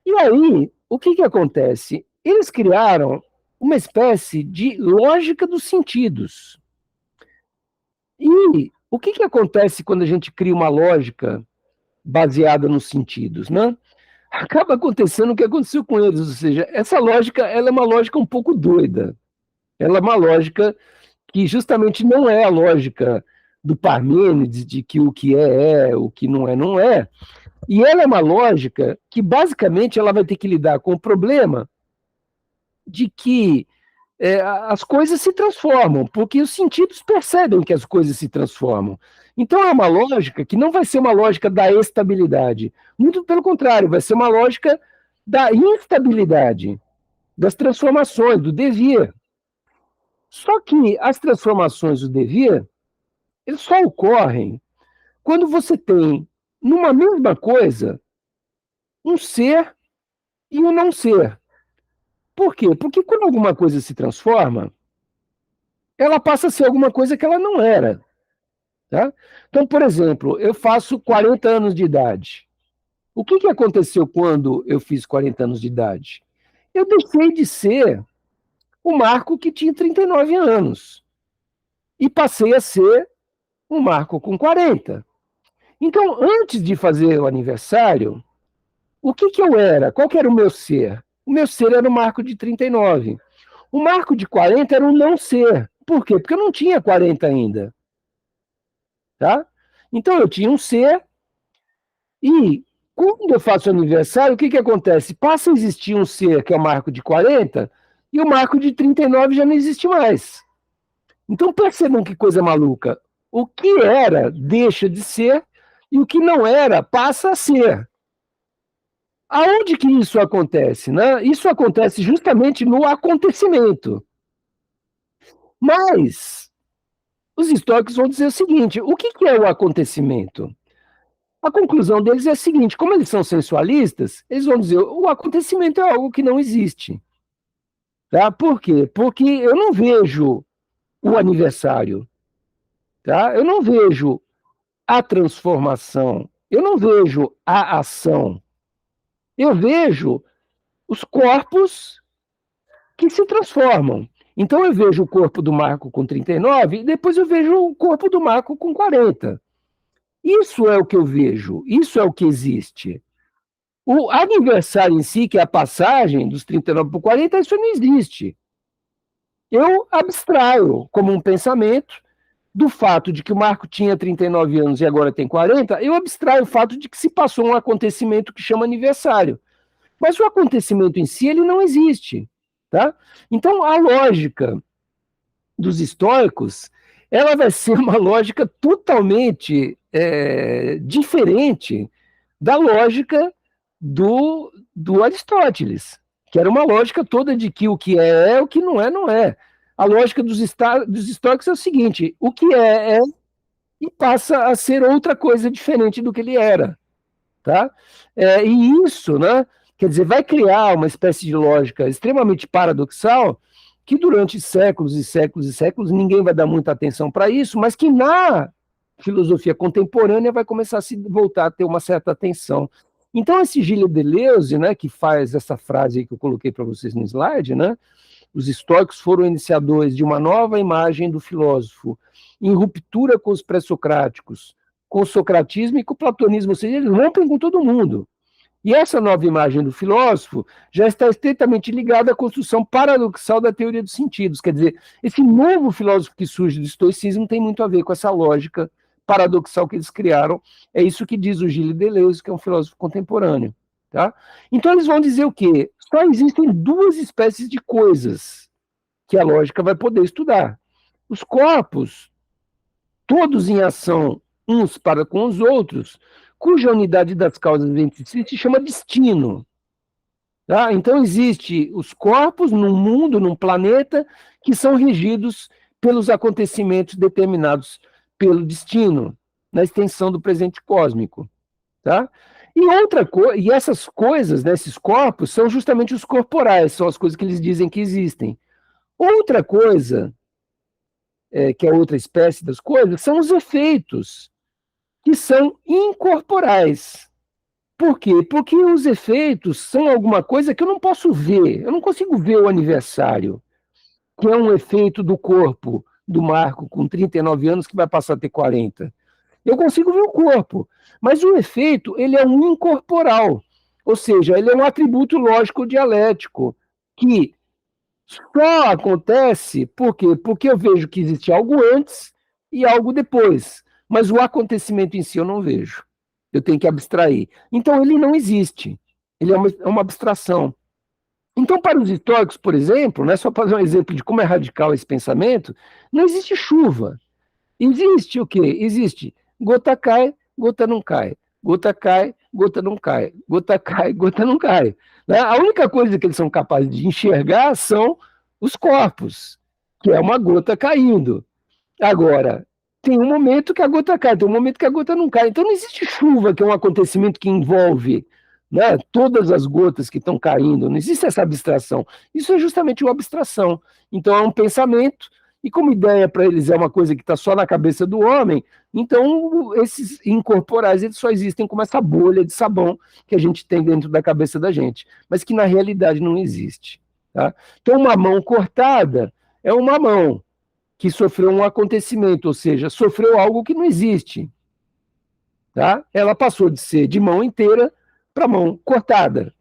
E aí, o que acontece? Eles criaram uma espécie de lógica dos sentidos. E o que acontece quando a gente cria uma lógica baseada nos sentidos, né? Acaba acontecendo o que aconteceu com eles, ou seja, essa lógica, ela é uma lógica um pouco doida. Ela é uma lógica que justamente não é a lógica do Parmênides, de que o que é, o que não é, não é. E ela é uma lógica que, basicamente, ela vai ter que lidar com o problema de que as coisas se transformam, porque os sentidos percebem que as coisas se transformam. Então é uma lógica que não vai ser uma lógica da estabilidade, muito pelo contrário, vai ser uma lógica da instabilidade, das transformações, do devir. Só que as transformações do devir, eles só ocorrem quando você tem, numa mesma coisa, um ser e um não ser. Por quê? Porque quando alguma coisa se transforma, ela passa a ser alguma coisa que ela não era. Tá? Então, por exemplo, eu faço 40 anos de idade. O que aconteceu quando eu fiz 40 anos de idade? Eu deixei de ser o Marco que tinha 39 anos e passei a ser um Marco com 40. Então, antes de fazer o aniversário, o que eu era? Qual que era o meu ser? O meu ser era o Marco de 39. O Marco de 40 era um não ser. Por quê? Porque eu não tinha 40 ainda. Tá? Então, eu tinha um ser, e quando eu faço aniversário, o que acontece? Passa a existir um ser, que é o Marco de 40, e o Marco de 39 já não existe mais. Então, percebam que coisa maluca. O que era deixa de ser, e o que não era passa a ser. Aonde que isso acontece? Né? Isso acontece justamente no acontecimento. Mas os estoicos vão dizer o seguinte: o que é o acontecimento? A conclusão deles é a seguinte: como eles são sensualistas, eles vão dizer o acontecimento é algo que não existe. Tá? Por quê? Porque eu não vejo o aniversário. Tá? Eu não vejo a transformação. Eu não vejo a ação. Eu vejo os corpos que se transformam. Então eu vejo o corpo do Marco com 39 e depois eu vejo o corpo do Marco com 40. Isso é o que eu vejo, isso é o que existe. O aniversário em si, que é a passagem dos 39 para 40, isso não existe. Eu abstraio como um pensamento do fato de que o Marco tinha 39 anos e agora tem 40, eu abstraio o fato de que se passou um acontecimento que chama aniversário. Mas o acontecimento em si, ele não existe. Tá? Então, a lógica dos estoicos, ela vai ser uma lógica totalmente diferente da lógica do Aristóteles, que era uma lógica toda de que o que é, o que não é, não é. A lógica dos estoicos é o seguinte: o que é, e passa a ser outra coisa diferente do que ele era. Tá? E isso, né, quer dizer, vai criar uma espécie de lógica extremamente paradoxal, que durante séculos e séculos e séculos ninguém vai dar muita atenção para isso, mas que na filosofia contemporânea vai começar a se voltar a ter uma certa atenção. Então, esse Gilles Deleuze, né, que faz essa frase aí que eu coloquei para vocês no slide, né, os estoicos foram iniciadores de uma nova imagem do filósofo, em ruptura com os pré-socráticos, com o socratismo e com o platonismo, ou seja, eles rompem com todo mundo. E essa nova imagem do filósofo já está estreitamente ligada à construção paradoxal da teoria dos sentidos. Quer dizer, esse novo filósofo que surge do estoicismo tem muito a ver com essa lógica paradoxal que eles criaram. É isso que diz o Gilles Deleuze, que é um filósofo contemporâneo. Tá? Então eles vão dizer o quê? Só existem duas espécies de coisas que a lógica vai poder estudar. Os corpos, todos em ação uns para com os outros, cuja unidade das causas entre si se chama destino. Tá? Então, existe os corpos num mundo, num planeta, que são regidos pelos acontecimentos determinados pelo destino, na extensão do presente cósmico. Tá? E essas coisas, né, esses corpos, são justamente os corporais, são as coisas que eles dizem que existem. Outra coisa, que é outra espécie das coisas, são os efeitos, que são incorporais. Por quê? Porque os efeitos são alguma coisa que eu não posso ver. Eu não consigo ver o aniversário, que é um efeito do corpo do Marco com 39 anos que vai passar a ter 40. Eu consigo ver o corpo, mas o efeito ele é um incorporal, ou seja, ele é um atributo lógico dialético, que só acontece por quê? Porque eu vejo que existe algo antes e algo depois, mas o acontecimento em si eu não vejo. Eu tenho que abstrair. Então, ele não existe. Ele é uma abstração. Então, para os estoicos, por exemplo, né, só para fazer um exemplo de como é radical esse pensamento, não existe chuva. Existe o quê? Existe gota cai, gota não cai. Gota cai, gota não cai. Gota cai, gota não cai. Né? A única coisa que eles são capazes de enxergar são os corpos, que é uma gota caindo. Agora, tem um momento que a gota cai, tem um momento que a gota não cai. Então não existe chuva, que é um acontecimento que envolve, né, todas as gotas que estão caindo. Não existe essa abstração. Isso é justamente uma abstração. Então é um pensamento, e como ideia para eles é uma coisa que está só na cabeça do homem, então esses incorporais eles só existem como essa bolha de sabão que a gente tem dentro da cabeça da gente, mas que na realidade não existe. Tá? Então uma mão cortada é uma mão que sofreu um acontecimento, ou seja, sofreu algo que não existe. Tá? Ela passou de ser de mão inteira para mão cortada.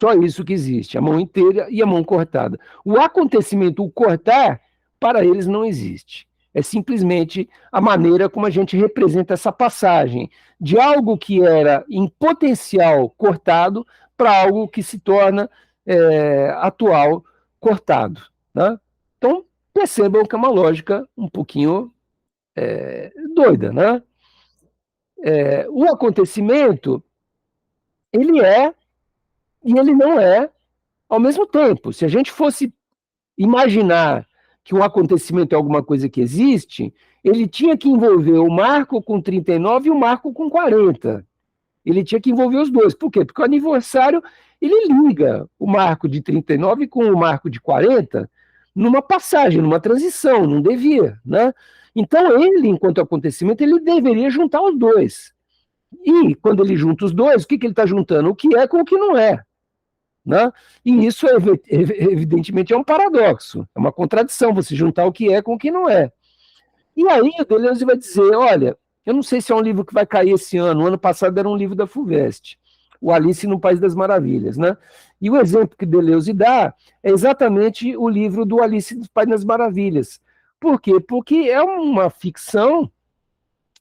Só isso que existe, a mão inteira e a mão cortada. O acontecimento, o cortar, para eles não existe. É simplesmente a maneira como a gente representa essa passagem de algo que era em potencial cortado para algo que se torna atual cortado. Né? Então, percebam que é uma lógica um pouquinho doida, né? O acontecimento, ele é e ele não é ao mesmo tempo. Se a gente fosse imaginar que um acontecimento é alguma coisa que existe, ele tinha que envolver o Marco com 39 e o Marco com 40. Ele tinha que envolver os dois. Por quê? Porque o aniversário, ele liga o Marco de 39 com o Marco de 40 numa passagem, numa transição, não devia, né? Então ele, enquanto acontecimento, ele deveria juntar os dois. E quando ele junta os dois, o que ele está juntando? O que é com o que não é. Né? E isso, evidentemente, é um paradoxo, é uma contradição, você juntar o que é com o que não é. E aí o Deleuze vai dizer, olha, eu não sei se é um livro que vai cair esse ano, o ano passado era um livro da FUVEST, o Alice no País das Maravilhas, né? E o exemplo que Deleuze dá é exatamente o livro do Alice no País das Maravilhas. Por quê? Porque é uma ficção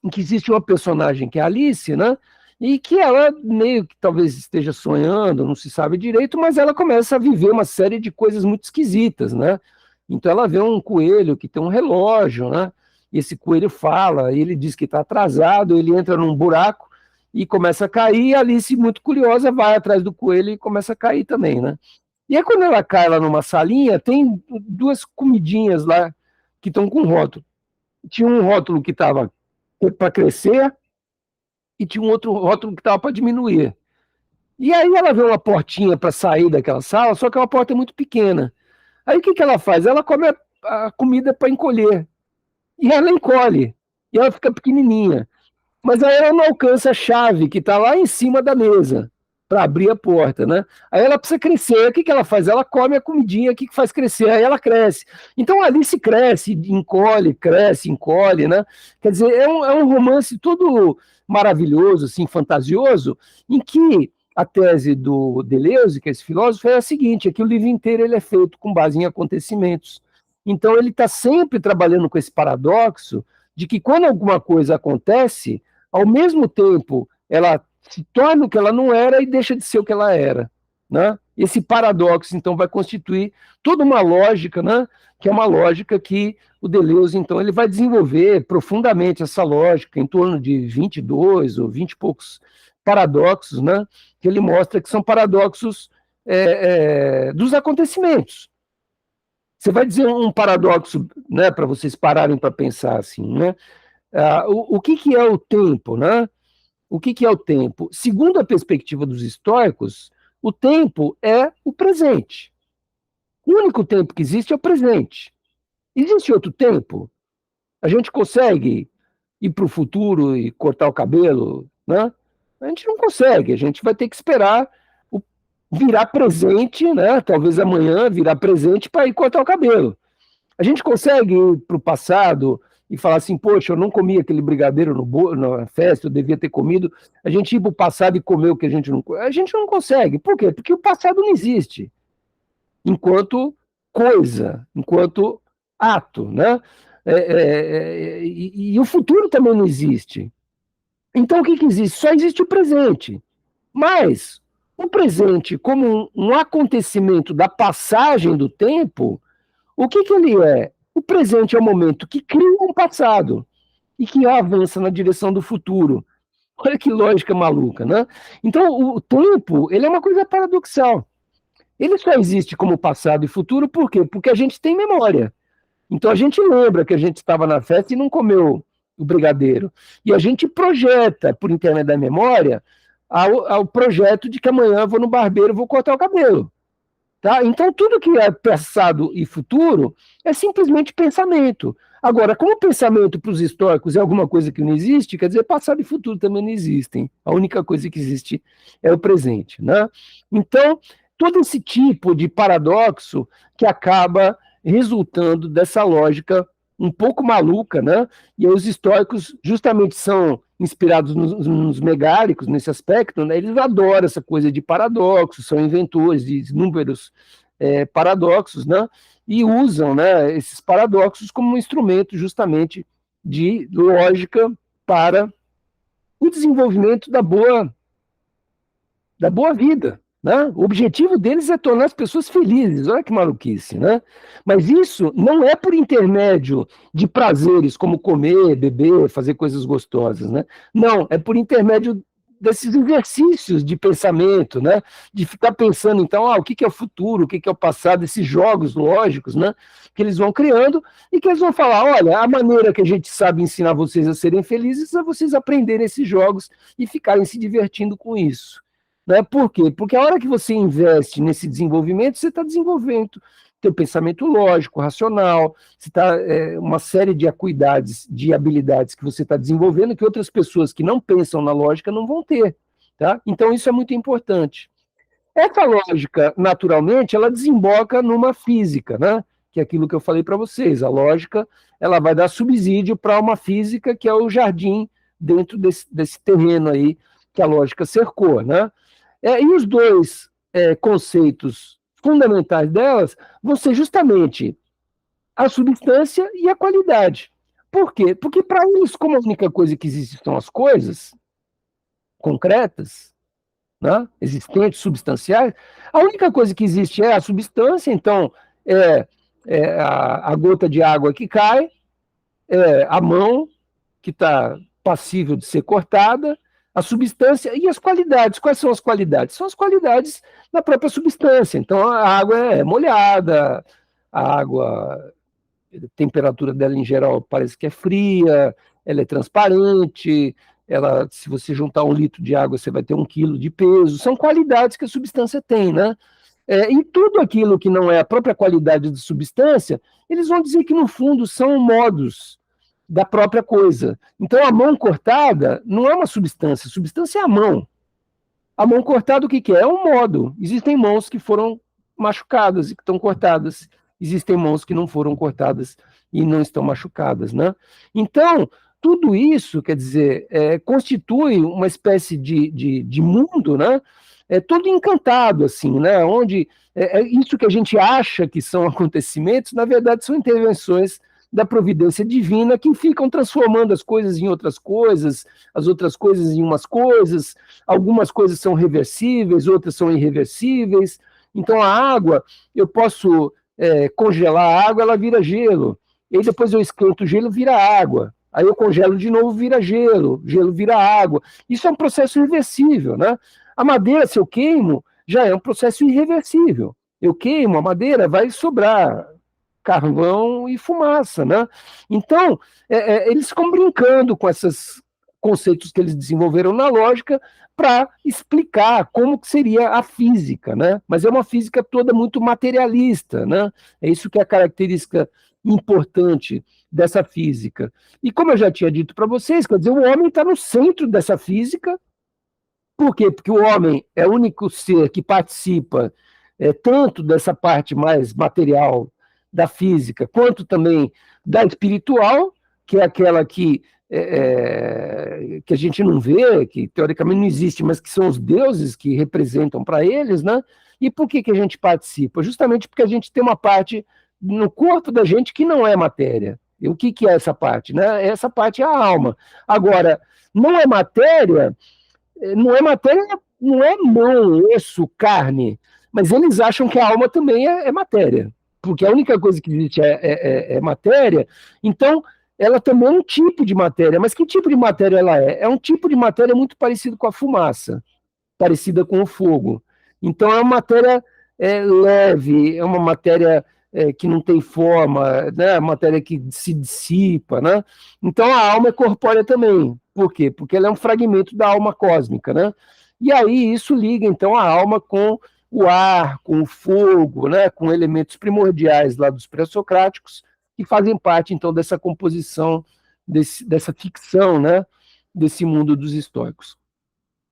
em que existe uma personagem que é a Alice, né? E que ela meio que talvez esteja sonhando, não se sabe direito, mas ela começa a viver uma série de coisas muito esquisitas, né? Então ela vê um coelho que tem um relógio, né? E esse coelho fala, ele diz que está atrasado, ele entra num buraco e começa a cair, e a Alice, muito curiosa, vai atrás do coelho e começa a cair também, né? E aí quando ela cai lá numa salinha, tem duas comidinhas lá que estão com rótulo. Tinha um rótulo que estava para crescer, e tinha um outro rótulo que estava para diminuir. E aí ela vê uma portinha para sair daquela sala, só que a porta é muito pequena. Aí o que ela faz? Ela come a comida para encolher. E ela encolhe. e ela fica pequenininha. Mas aí ela não alcança a chave que está lá em cima da mesa para abrir a porta, né? Aí ela precisa crescer. O que ela faz? Ela come a comidinha que faz crescer, aí ela cresce. Então a Alice cresce, encolhe, né? Quer dizer, é um romance todo maravilhoso, assim, fantasioso, em que a tese do Deleuze, que é esse filósofo, é a seguinte: é que o livro inteiro ele é feito com base em acontecimentos. Então ele está sempre trabalhando com esse paradoxo de que quando alguma coisa acontece, ao mesmo tempo ela se torna o que ela não era e deixa de ser o que ela era, né? Esse paradoxo, então, vai constituir toda uma lógica, né? Que é uma lógica que o Deleuze, então, ele vai desenvolver profundamente essa lógica, em torno de 22 ou 20 e poucos paradoxos, né? Que ele mostra que são paradoxos dos acontecimentos. Você vai dizer um paradoxo, né, para vocês pararem para pensar assim, né? O que é o tempo, né? O que é o tempo? Segundo a perspectiva dos estoicos, o tempo é o presente. O único tempo que existe é o presente. Existe outro tempo? A gente consegue ir para o futuro e cortar o cabelo, né? A gente não consegue, a gente vai ter que esperar virar presente, né? Talvez amanhã virar presente para ir cortar o cabelo. A gente consegue ir para o passado e falar assim, poxa, eu não comi aquele brigadeiro na festa, eu devia ter comido. A gente ir para o passado e comer o que a gente não... A gente não consegue. Por quê? Porque o passado não existe enquanto coisa, enquanto ato, né? E o futuro também não existe. Então, o que existe? Só existe o presente. Mas o presente, como um acontecimento da passagem do tempo, o que ele é? O presente é o momento que cria um passado e que avança na direção do futuro. Olha que lógica maluca, né? Então, o tempo, ele é uma coisa paradoxal. Ele só existe como passado e futuro por quê? Porque a gente tem memória. Então, a gente lembra que a gente estava na festa e não comeu o brigadeiro. E a gente projeta, por intermédio da memória, ao projeto de que amanhã eu vou no barbeiro e vou cortar o cabelo. Tá? Então, tudo que é passado e futuro é simplesmente pensamento. Agora, como pensamento para os históricos é alguma coisa que não existe, quer dizer, passado e futuro também não existem. A única coisa que existe é o presente. Né? Então, todo esse tipo de paradoxo que acaba resultando dessa lógica um pouco maluca, né? E aí os históricos justamente são inspirados nos megálicos nesse aspecto, né? Eles adoram essa coisa de paradoxos, são inventores de inúmeros paradoxos, né? E usam, né, esses paradoxos como um instrumento justamente de lógica para o desenvolvimento da boa vida. Né? O objetivo deles é tornar as pessoas felizes, olha que maluquice, né? Mas isso não é por intermédio de prazeres como comer, beber, fazer coisas gostosas, né? Não, é por intermédio desses exercícios de pensamento, né? De ficar pensando, então, o que é o futuro, o que é o passado, esses jogos lógicos, né? Que eles vão criando e que eles vão falar, olha, a maneira que a gente sabe ensinar vocês a serem felizes é vocês aprenderem esses jogos e ficarem se divertindo com isso. Né? Por quê? Porque a hora que você investe nesse desenvolvimento, você está desenvolvendo teu pensamento lógico, racional, você tá, uma série de acuidades, de habilidades que você está desenvolvendo que outras pessoas que não pensam na lógica não vão ter. Tá? Então, isso é muito importante. Essa lógica, naturalmente, ela desemboca numa física, né? Que é aquilo que eu falei para vocês. A lógica ela vai dar subsídio para uma física que é o jardim dentro desse terreno aí que a lógica cercou, né? E os dois conceitos fundamentais delas vão ser justamente a substância e a qualidade. Por quê? Porque para eles, como a única coisa que existe são as coisas concretas, né, existentes, substanciais, a única coisa que existe é a substância, então a gota de água que cai, a mão que está passível de ser cortada, a substância e as qualidades. Quais são as qualidades? São as qualidades da própria substância. Então, a água é molhada, a água, a temperatura dela em geral parece que é fria, ela é transparente, ela, se você juntar 1 litro de água, você vai ter 1 quilo de peso. São qualidades que a substância tem, né? E tudo aquilo que não é a própria qualidade de substância, eles vão dizer que, no fundo, são modos da própria coisa. Então, a mão cortada não é uma substância, substância é a mão. A mão cortada, o que que é? É um modo. Existem mãos que foram machucadas e que estão cortadas. Existem mãos que não foram cortadas e não estão machucadas, né? Então, tudo isso, quer dizer, constitui uma espécie de mundo, né? É todo encantado, assim, né? Onde isso que a gente acha que são acontecimentos, na verdade, são intervenções da providência divina que ficam transformando as coisas em outras coisas, as outras coisas em umas coisas, algumas coisas são reversíveis, outras são irreversíveis. Então a água, eu posso congelar a água, ela vira gelo. E aí depois eu esquento o gelo, vira água. Aí eu congelo de novo, vira gelo, gelo vira água. Isso é um processo irreversível, né? A madeira, se eu queimo, já é um processo irreversível. Eu queimo a madeira, vai sobrar carvão e fumaça, né? Então, eles ficam brincando com esses conceitos que eles desenvolveram na lógica para explicar como que seria a física, né? Mas é uma física toda muito materialista, né? É isso que é a característica importante dessa física. E como eu já tinha dito para vocês, quer dizer, o homem está no centro dessa física. Por quê? Porque o homem é o único ser que participa tanto dessa parte mais material da física, quanto também da espiritual, que é aquela que a gente não vê, que teoricamente não existe, mas que são os deuses que representam para eles, né? E por que a gente participa? Justamente porque a gente tem uma parte no corpo da gente que não é matéria. E o que é essa parte? Né? Essa parte é a alma. Agora, não é matéria, não é mão, osso, carne, mas eles acham que a alma também é matéria, porque a única coisa que existe é matéria, então ela também é um tipo de matéria. Mas que tipo de matéria ela é? É um tipo de matéria muito parecido com a fumaça, parecida com o fogo. Então é uma matéria leve, é uma matéria que não tem forma, né? Matéria que se dissipa, né? Então a alma é corpórea também. Por quê? Porque ela é um fragmento da alma cósmica, né? E aí isso liga então a alma com o ar, com o fogo, né? Com elementos primordiais lá dos pré-socráticos que fazem parte então dessa composição, dessa ficção, né? Desse mundo dos estoicos.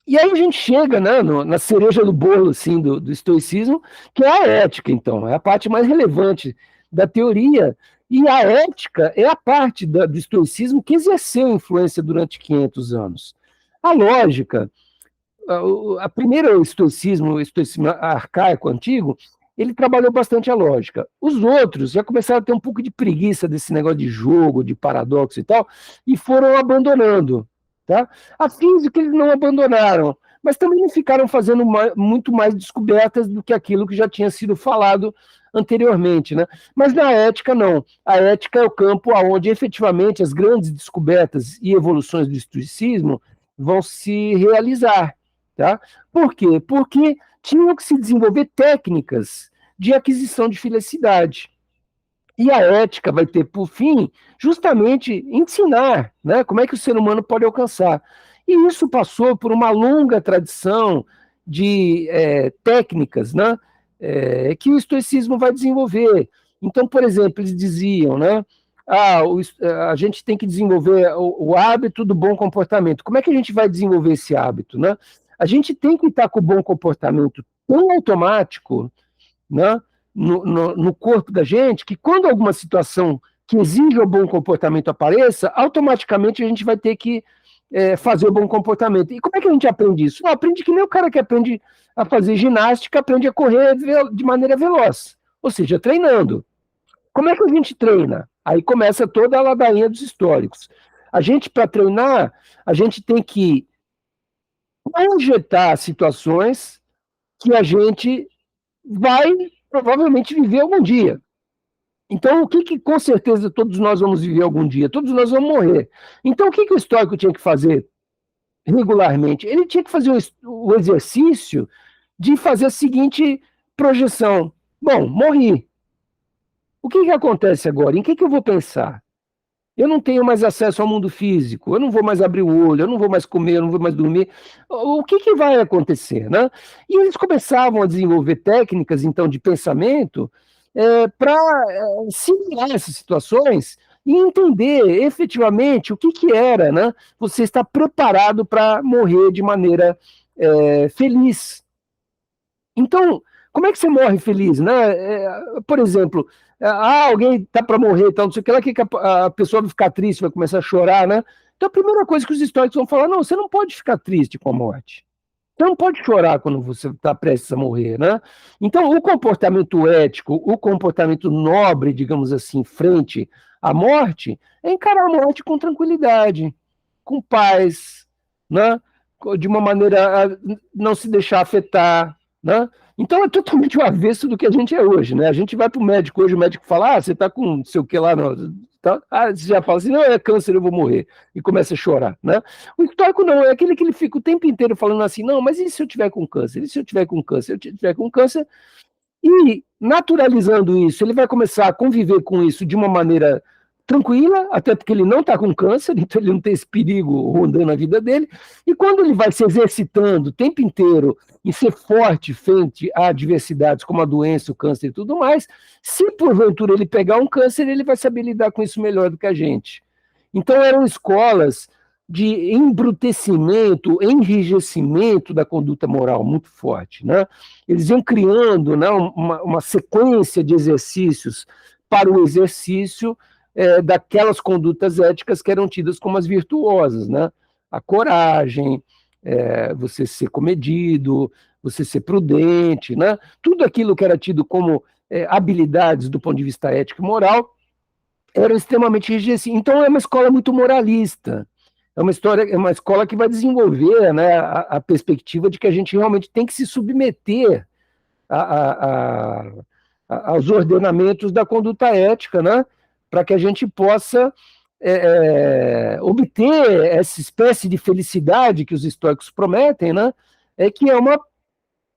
E aí a gente chega, né, na cereja do bolo assim, do estoicismo, que é a ética, então, é a parte mais relevante da teoria, e a ética é a parte do estoicismo que exerceu influência durante 500 anos. A lógica, a primeira o estoicismo arcaico, antigo, ele trabalhou bastante a lógica. Os outros já começaram a ter um pouco de preguiça desse negócio de jogo, de paradoxo e tal, e foram abandonando. Tá? A física eles não abandonaram, mas também não ficaram fazendo muito mais descobertas do que aquilo que já tinha sido falado anteriormente. Né? Mas na ética, não. A ética é o campo onde efetivamente as grandes descobertas e evoluções do estoicismo vão se realizar. Tá? Por quê? Porque tinham que se desenvolver técnicas de aquisição de felicidade. E a ética vai ter por fim justamente ensinar, né, como é que o ser humano pode alcançar. E isso passou por uma longa tradição de técnicas, né, que o estoicismo vai desenvolver. Então, por exemplo, eles diziam, né, a gente tem que desenvolver o hábito do bom comportamento. Como é que a gente vai desenvolver esse hábito? Né? A gente tem que estar com o bom comportamento tão automático, né, no corpo da gente, que quando alguma situação que exige o bom comportamento apareça, automaticamente a gente vai ter que fazer o bom comportamento. E como é que a gente aprende isso? Aprende que nem o cara que aprende a fazer ginástica, aprende a correr de maneira veloz, ou seja, treinando. Como é que a gente treina? Aí começa toda a ladainha dos históricos. A gente, para treinar, a gente tem que projetar situações que a gente vai provavelmente viver algum dia. Então, o que com certeza todos nós vamos viver algum dia? Todos nós vamos morrer. Então, o que o estoico tinha que fazer regularmente? Ele tinha que fazer o exercício de fazer a seguinte projeção. Bom, morri. O que acontece agora? Em que eu vou pensar? Eu não tenho mais acesso ao mundo físico, eu não vou mais abrir o olho, eu não vou mais comer, eu não vou mais dormir. O que vai acontecer? Né? E eles começavam a desenvolver técnicas, então, de pensamento para simular essas situações e entender efetivamente o que era, né? Você estar preparado para morrer de maneira feliz. Então, como é que você morre feliz, né? Por exemplo, alguém está para morrer, então, não sei o que lá, que a pessoa vai ficar triste, vai começar a chorar, né? Então, a primeira coisa que os históricos vão falar, não, você não pode ficar triste com a morte. Você não pode chorar quando você está prestes a morrer, né? Então, o comportamento ético, o comportamento nobre, digamos assim, frente à morte, é encarar a morte com tranquilidade, com paz, né? De uma maneira a não se deixar afetar, né? Então é totalmente o avesso do que a gente é hoje, né? A gente vai para o médico hoje, o médico fala, você está com não sei o que lá, não, tá? Você já fala assim, não, é câncer, eu vou morrer, e começa a chorar, né? O estoico não, é aquele que ele fica o tempo inteiro falando assim, não, mas e se eu tiver com câncer? E se eu tiver com câncer? Se eu tiver com câncer? E naturalizando isso, ele vai começar a conviver com isso de uma maneira tranquila, até porque ele não está com câncer, então ele não tem esse perigo rondando a vida dele. E quando ele vai se exercitando o tempo inteiro em ser forte frente a adversidades como a doença, o câncer e tudo mais, se porventura ele pegar um câncer, ele vai saber lidar com isso melhor do que a gente. Então eram escolas de embrutecimento, enrijecimento da conduta moral muito forte, né? Eles iam criando, né, uma sequência de exercícios para o exercício daquelas condutas éticas que eram tidas como as virtuosas, né? A coragem, você ser comedido, você ser prudente, né? Tudo aquilo que era tido como habilidades do ponto de vista ético e moral eram extremamente enrijecidas. Então é uma escola muito moralista. É uma escola que vai desenvolver, né, a perspectiva de que a gente realmente tem que se submeter aos ordenamentos da conduta ética, né, para que a gente possa obter essa espécie de felicidade que os estoicos prometem, né, que é uma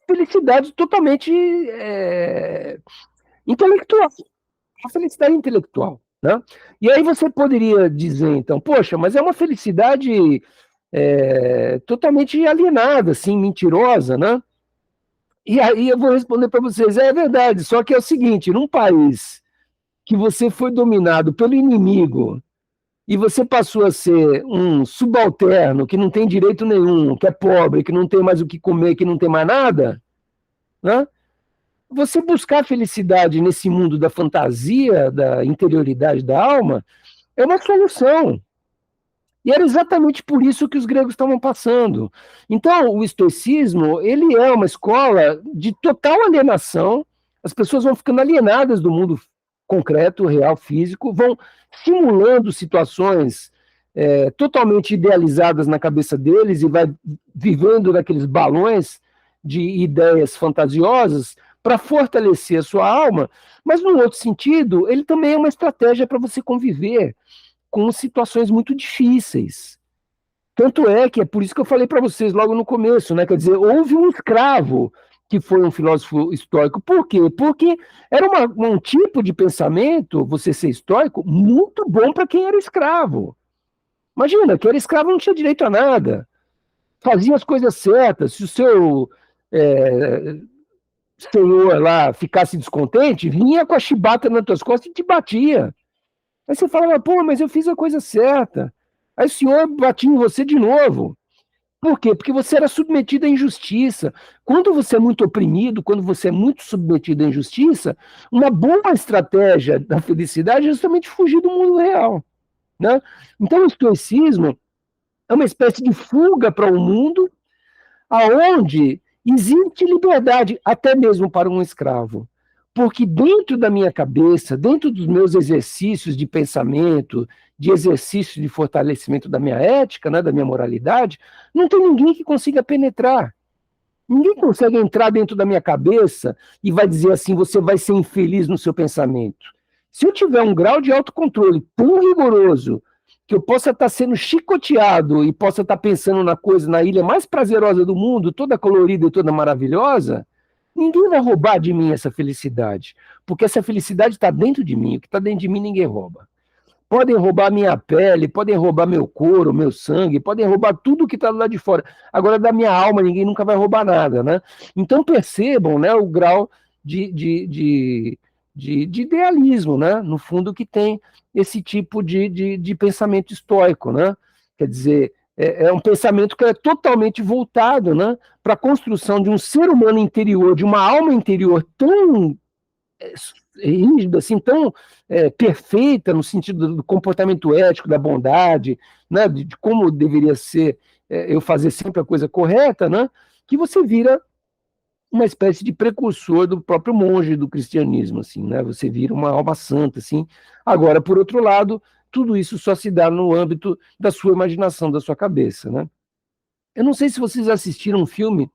felicidade totalmente intelectual, uma felicidade intelectual. Né? E aí você poderia dizer, então, poxa, mas é uma felicidade totalmente alienada, assim, mentirosa, né? E aí eu vou responder para vocês, é verdade, só que é o seguinte, num país que você foi dominado pelo inimigo e você passou a ser um subalterno que não tem direito nenhum, que é pobre, que não tem mais o que comer, que não tem mais nada, né? Você buscar felicidade nesse mundo da fantasia, da interioridade da alma, é uma solução. E era exatamente por isso que os gregos estavam passando. Então, o estoicismo, ele é uma escola de total alienação, as pessoas vão ficando alienadas do mundo concreto, real, físico, vão simulando situações totalmente idealizadas na cabeça deles e vai vivendo naqueles balões de ideias fantasiosas para fortalecer a sua alma, mas, num outro sentido, ele também é uma estratégia para você conviver com situações muito difíceis. Tanto é que é por isso que eu falei para vocês logo no começo, né? Quer dizer, houve um escravo que foi um filósofo estoico. Por quê? Porque era um tipo de pensamento, você ser estoico, muito bom para quem era escravo. Imagina, quem era escravo não tinha direito a nada. Fazia as coisas certas. Se o seu senhor lá ficasse descontente, vinha com a chibata nas tuas costas e te batia. Aí você falava, pô, mas eu fiz a coisa certa. Aí o senhor batia em você de novo. Por quê? Porque você era submetido à injustiça. Quando você é muito oprimido, quando você é muito submetido à injustiça, uma boa estratégia da felicidade é justamente fugir do mundo real. Né? Então o estoicismo é uma espécie de fuga para o mundo aonde existe liberdade, até mesmo para um escravo. Porque dentro da minha cabeça, dentro dos meus exercícios de pensamento, de exercício de fortalecimento da minha ética, né, da minha moralidade, não tem ninguém que consiga penetrar. Ninguém consegue entrar dentro da minha cabeça e vai dizer assim, você vai ser infeliz no seu pensamento. Se eu tiver um grau de autocontrole tão rigoroso que eu possa estar sendo chicoteado e possa estar pensando na coisa, na ilha mais prazerosa do mundo, toda colorida e toda maravilhosa, ninguém vai roubar de mim essa felicidade, porque essa felicidade está dentro de mim, o que está dentro de mim ninguém rouba. Podem roubar minha pele, podem roubar meu couro, meu sangue, podem roubar tudo que está lá de fora. Agora, da minha alma, ninguém nunca vai roubar nada, né? Então, percebam, né, o grau de de idealismo, né? No fundo, que tem esse tipo de pensamento estoico, né? Quer dizer, é um pensamento que é totalmente voltado, né, para a construção de um ser humano interior, de uma alma interior tão rígida, assim, tão perfeita no sentido do comportamento ético, da bondade, né, de como deveria ser eu fazer sempre a coisa correta, né, que você vira uma espécie de precursor do próprio monge do cristianismo, assim, né? Você vira uma alma santa, assim. Agora, por outro lado, tudo isso só se dá no âmbito da sua imaginação, da sua cabeça, né? Eu não sei se vocês assistiram um filme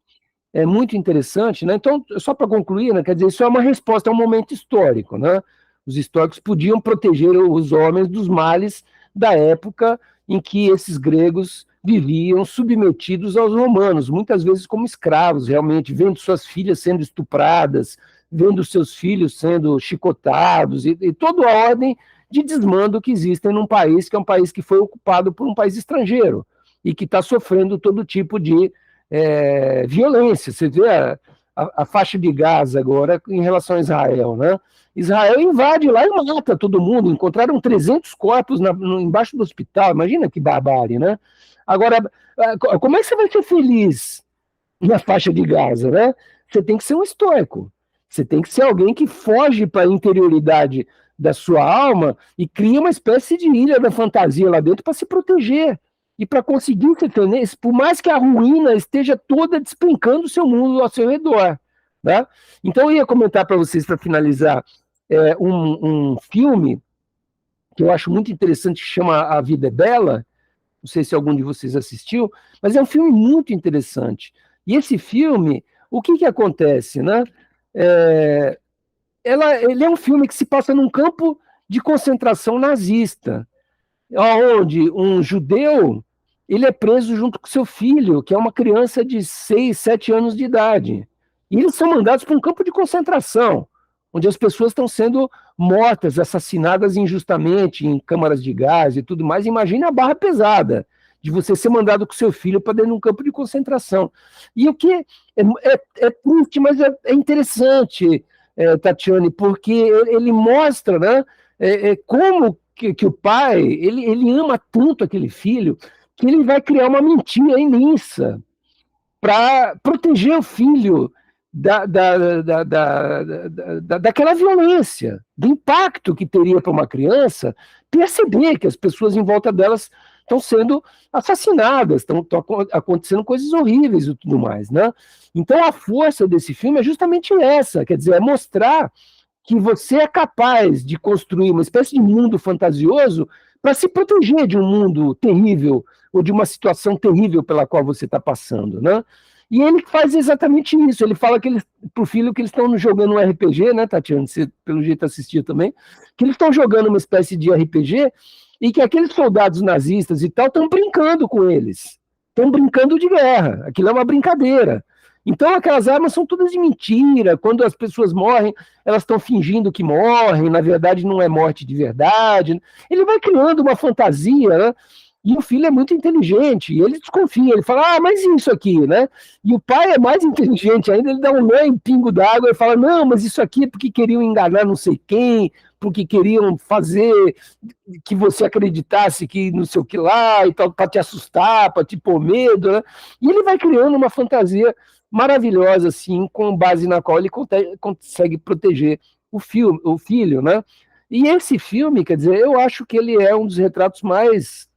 muito interessante, né? Então, só para concluir, né, quer dizer, isso é uma resposta a um momento histórico, né? Os históricos podiam proteger os homens dos males da época em que esses gregos viviam submetidos aos romanos, muitas vezes como escravos, realmente, vendo suas filhas sendo estupradas, vendo seus filhos sendo chicotados, e toda a ordem de desmando que existem num país que é um país que foi ocupado por um país estrangeiro e que está sofrendo todo tipo de violência. Você vê a faixa de Gaza agora em relação a Israel, né? Israel invade lá e mata todo mundo. Encontraram 300 corpos embaixo do hospital. Imagina que barbárie, né? Agora, como é que você vai ser feliz na faixa de Gaza, né? Você tem que ser um estoico. Você tem que ser alguém que foge para a interioridade da sua alma e cria uma espécie de ilha da fantasia lá dentro para se proteger e para conseguir ser feliz, por mais que a ruína esteja toda despencando o seu mundo ao seu redor. Né? Então, eu ia comentar para vocês, para finalizar, um filme que eu acho muito interessante, que chama A Vida é Bela. Não sei se algum de vocês assistiu, mas é um filme muito interessante. E esse filme, o que acontece, né? Ele é um filme que se passa num campo de concentração nazista, onde um judeu ele é preso junto com seu filho, que é uma criança de 6, 7 anos de idade. E eles são mandados para um campo de concentração, onde as pessoas estão sendo mortas, assassinadas injustamente em câmaras de gás e tudo mais. Imagine a barra pesada de você ser mandado com seu filho para dentro de um campo de concentração. E o que é triste, mas é interessante, Tatiane, porque ele mostra, né, como que o pai, ele ama tanto aquele filho, que ele vai criar uma mentira imensa para proteger o filho daquela violência, do impacto que teria para uma criança perceber que as pessoas em volta delas estão sendo assassinadas, estão acontecendo coisas horríveis e tudo mais, né? Então a força desse filme é justamente essa, quer dizer, é mostrar que você é capaz de construir uma espécie de mundo fantasioso para se proteger de um mundo terrível ou de uma situação terrível pela qual você está passando, né? E ele faz exatamente isso. Ele fala para o filho que eles estão jogando um RPG, né, Tatiana? Você, pelo jeito, assistiu também. Que eles estão jogando uma espécie de RPG e que aqueles soldados nazistas e tal estão brincando com eles. Estão brincando de guerra. Aquilo é uma brincadeira. Então, aquelas armas são todas de mentira. Quando as pessoas morrem, elas estão fingindo que morrem. Na verdade, não é morte de verdade. Ele vai criando uma fantasia, né? E o filho é muito inteligente, e ele desconfia, ele fala, mas isso aqui, né? E o pai é mais inteligente ainda, ele dá um nó em pingo d'água e fala, não, mas isso aqui é porque queriam enganar não sei quem, porque queriam fazer que você acreditasse que não sei o que lá, e tal, para te assustar, para te pôr medo, né? E ele vai criando uma fantasia maravilhosa, assim, com base na qual ele consegue proteger o filho, né? E esse filme, quer dizer, eu acho que ele é um dos retratos mais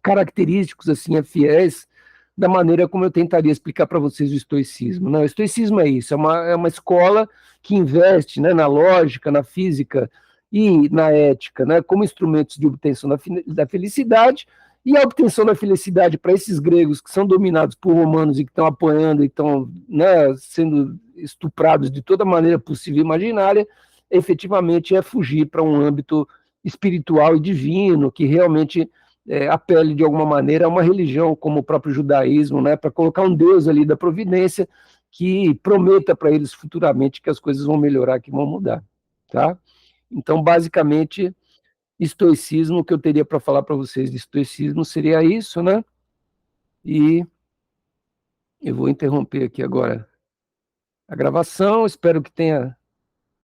característicos, assim, fiéis da maneira como eu tentaria explicar para vocês o estoicismo. Não, o estoicismo é isso, é uma escola que investe, né, na lógica, na física e na ética, né, como instrumentos de obtenção da felicidade, e a obtenção da felicidade para esses gregos que são dominados por romanos e que estão apoiando e estão, né, sendo estuprados de toda maneira possível e imaginária, efetivamente é fugir para um âmbito espiritual e divino, que realmente apele de alguma maneira a uma religião como o próprio judaísmo, né, para colocar um Deus ali da providência que prometa para eles futuramente que as coisas vão melhorar, que vão mudar, tá? Então, basicamente, estoicismo, o que eu teria para falar para vocês de estoicismo seria isso, né? E eu vou interromper aqui agora a gravação, espero que tenha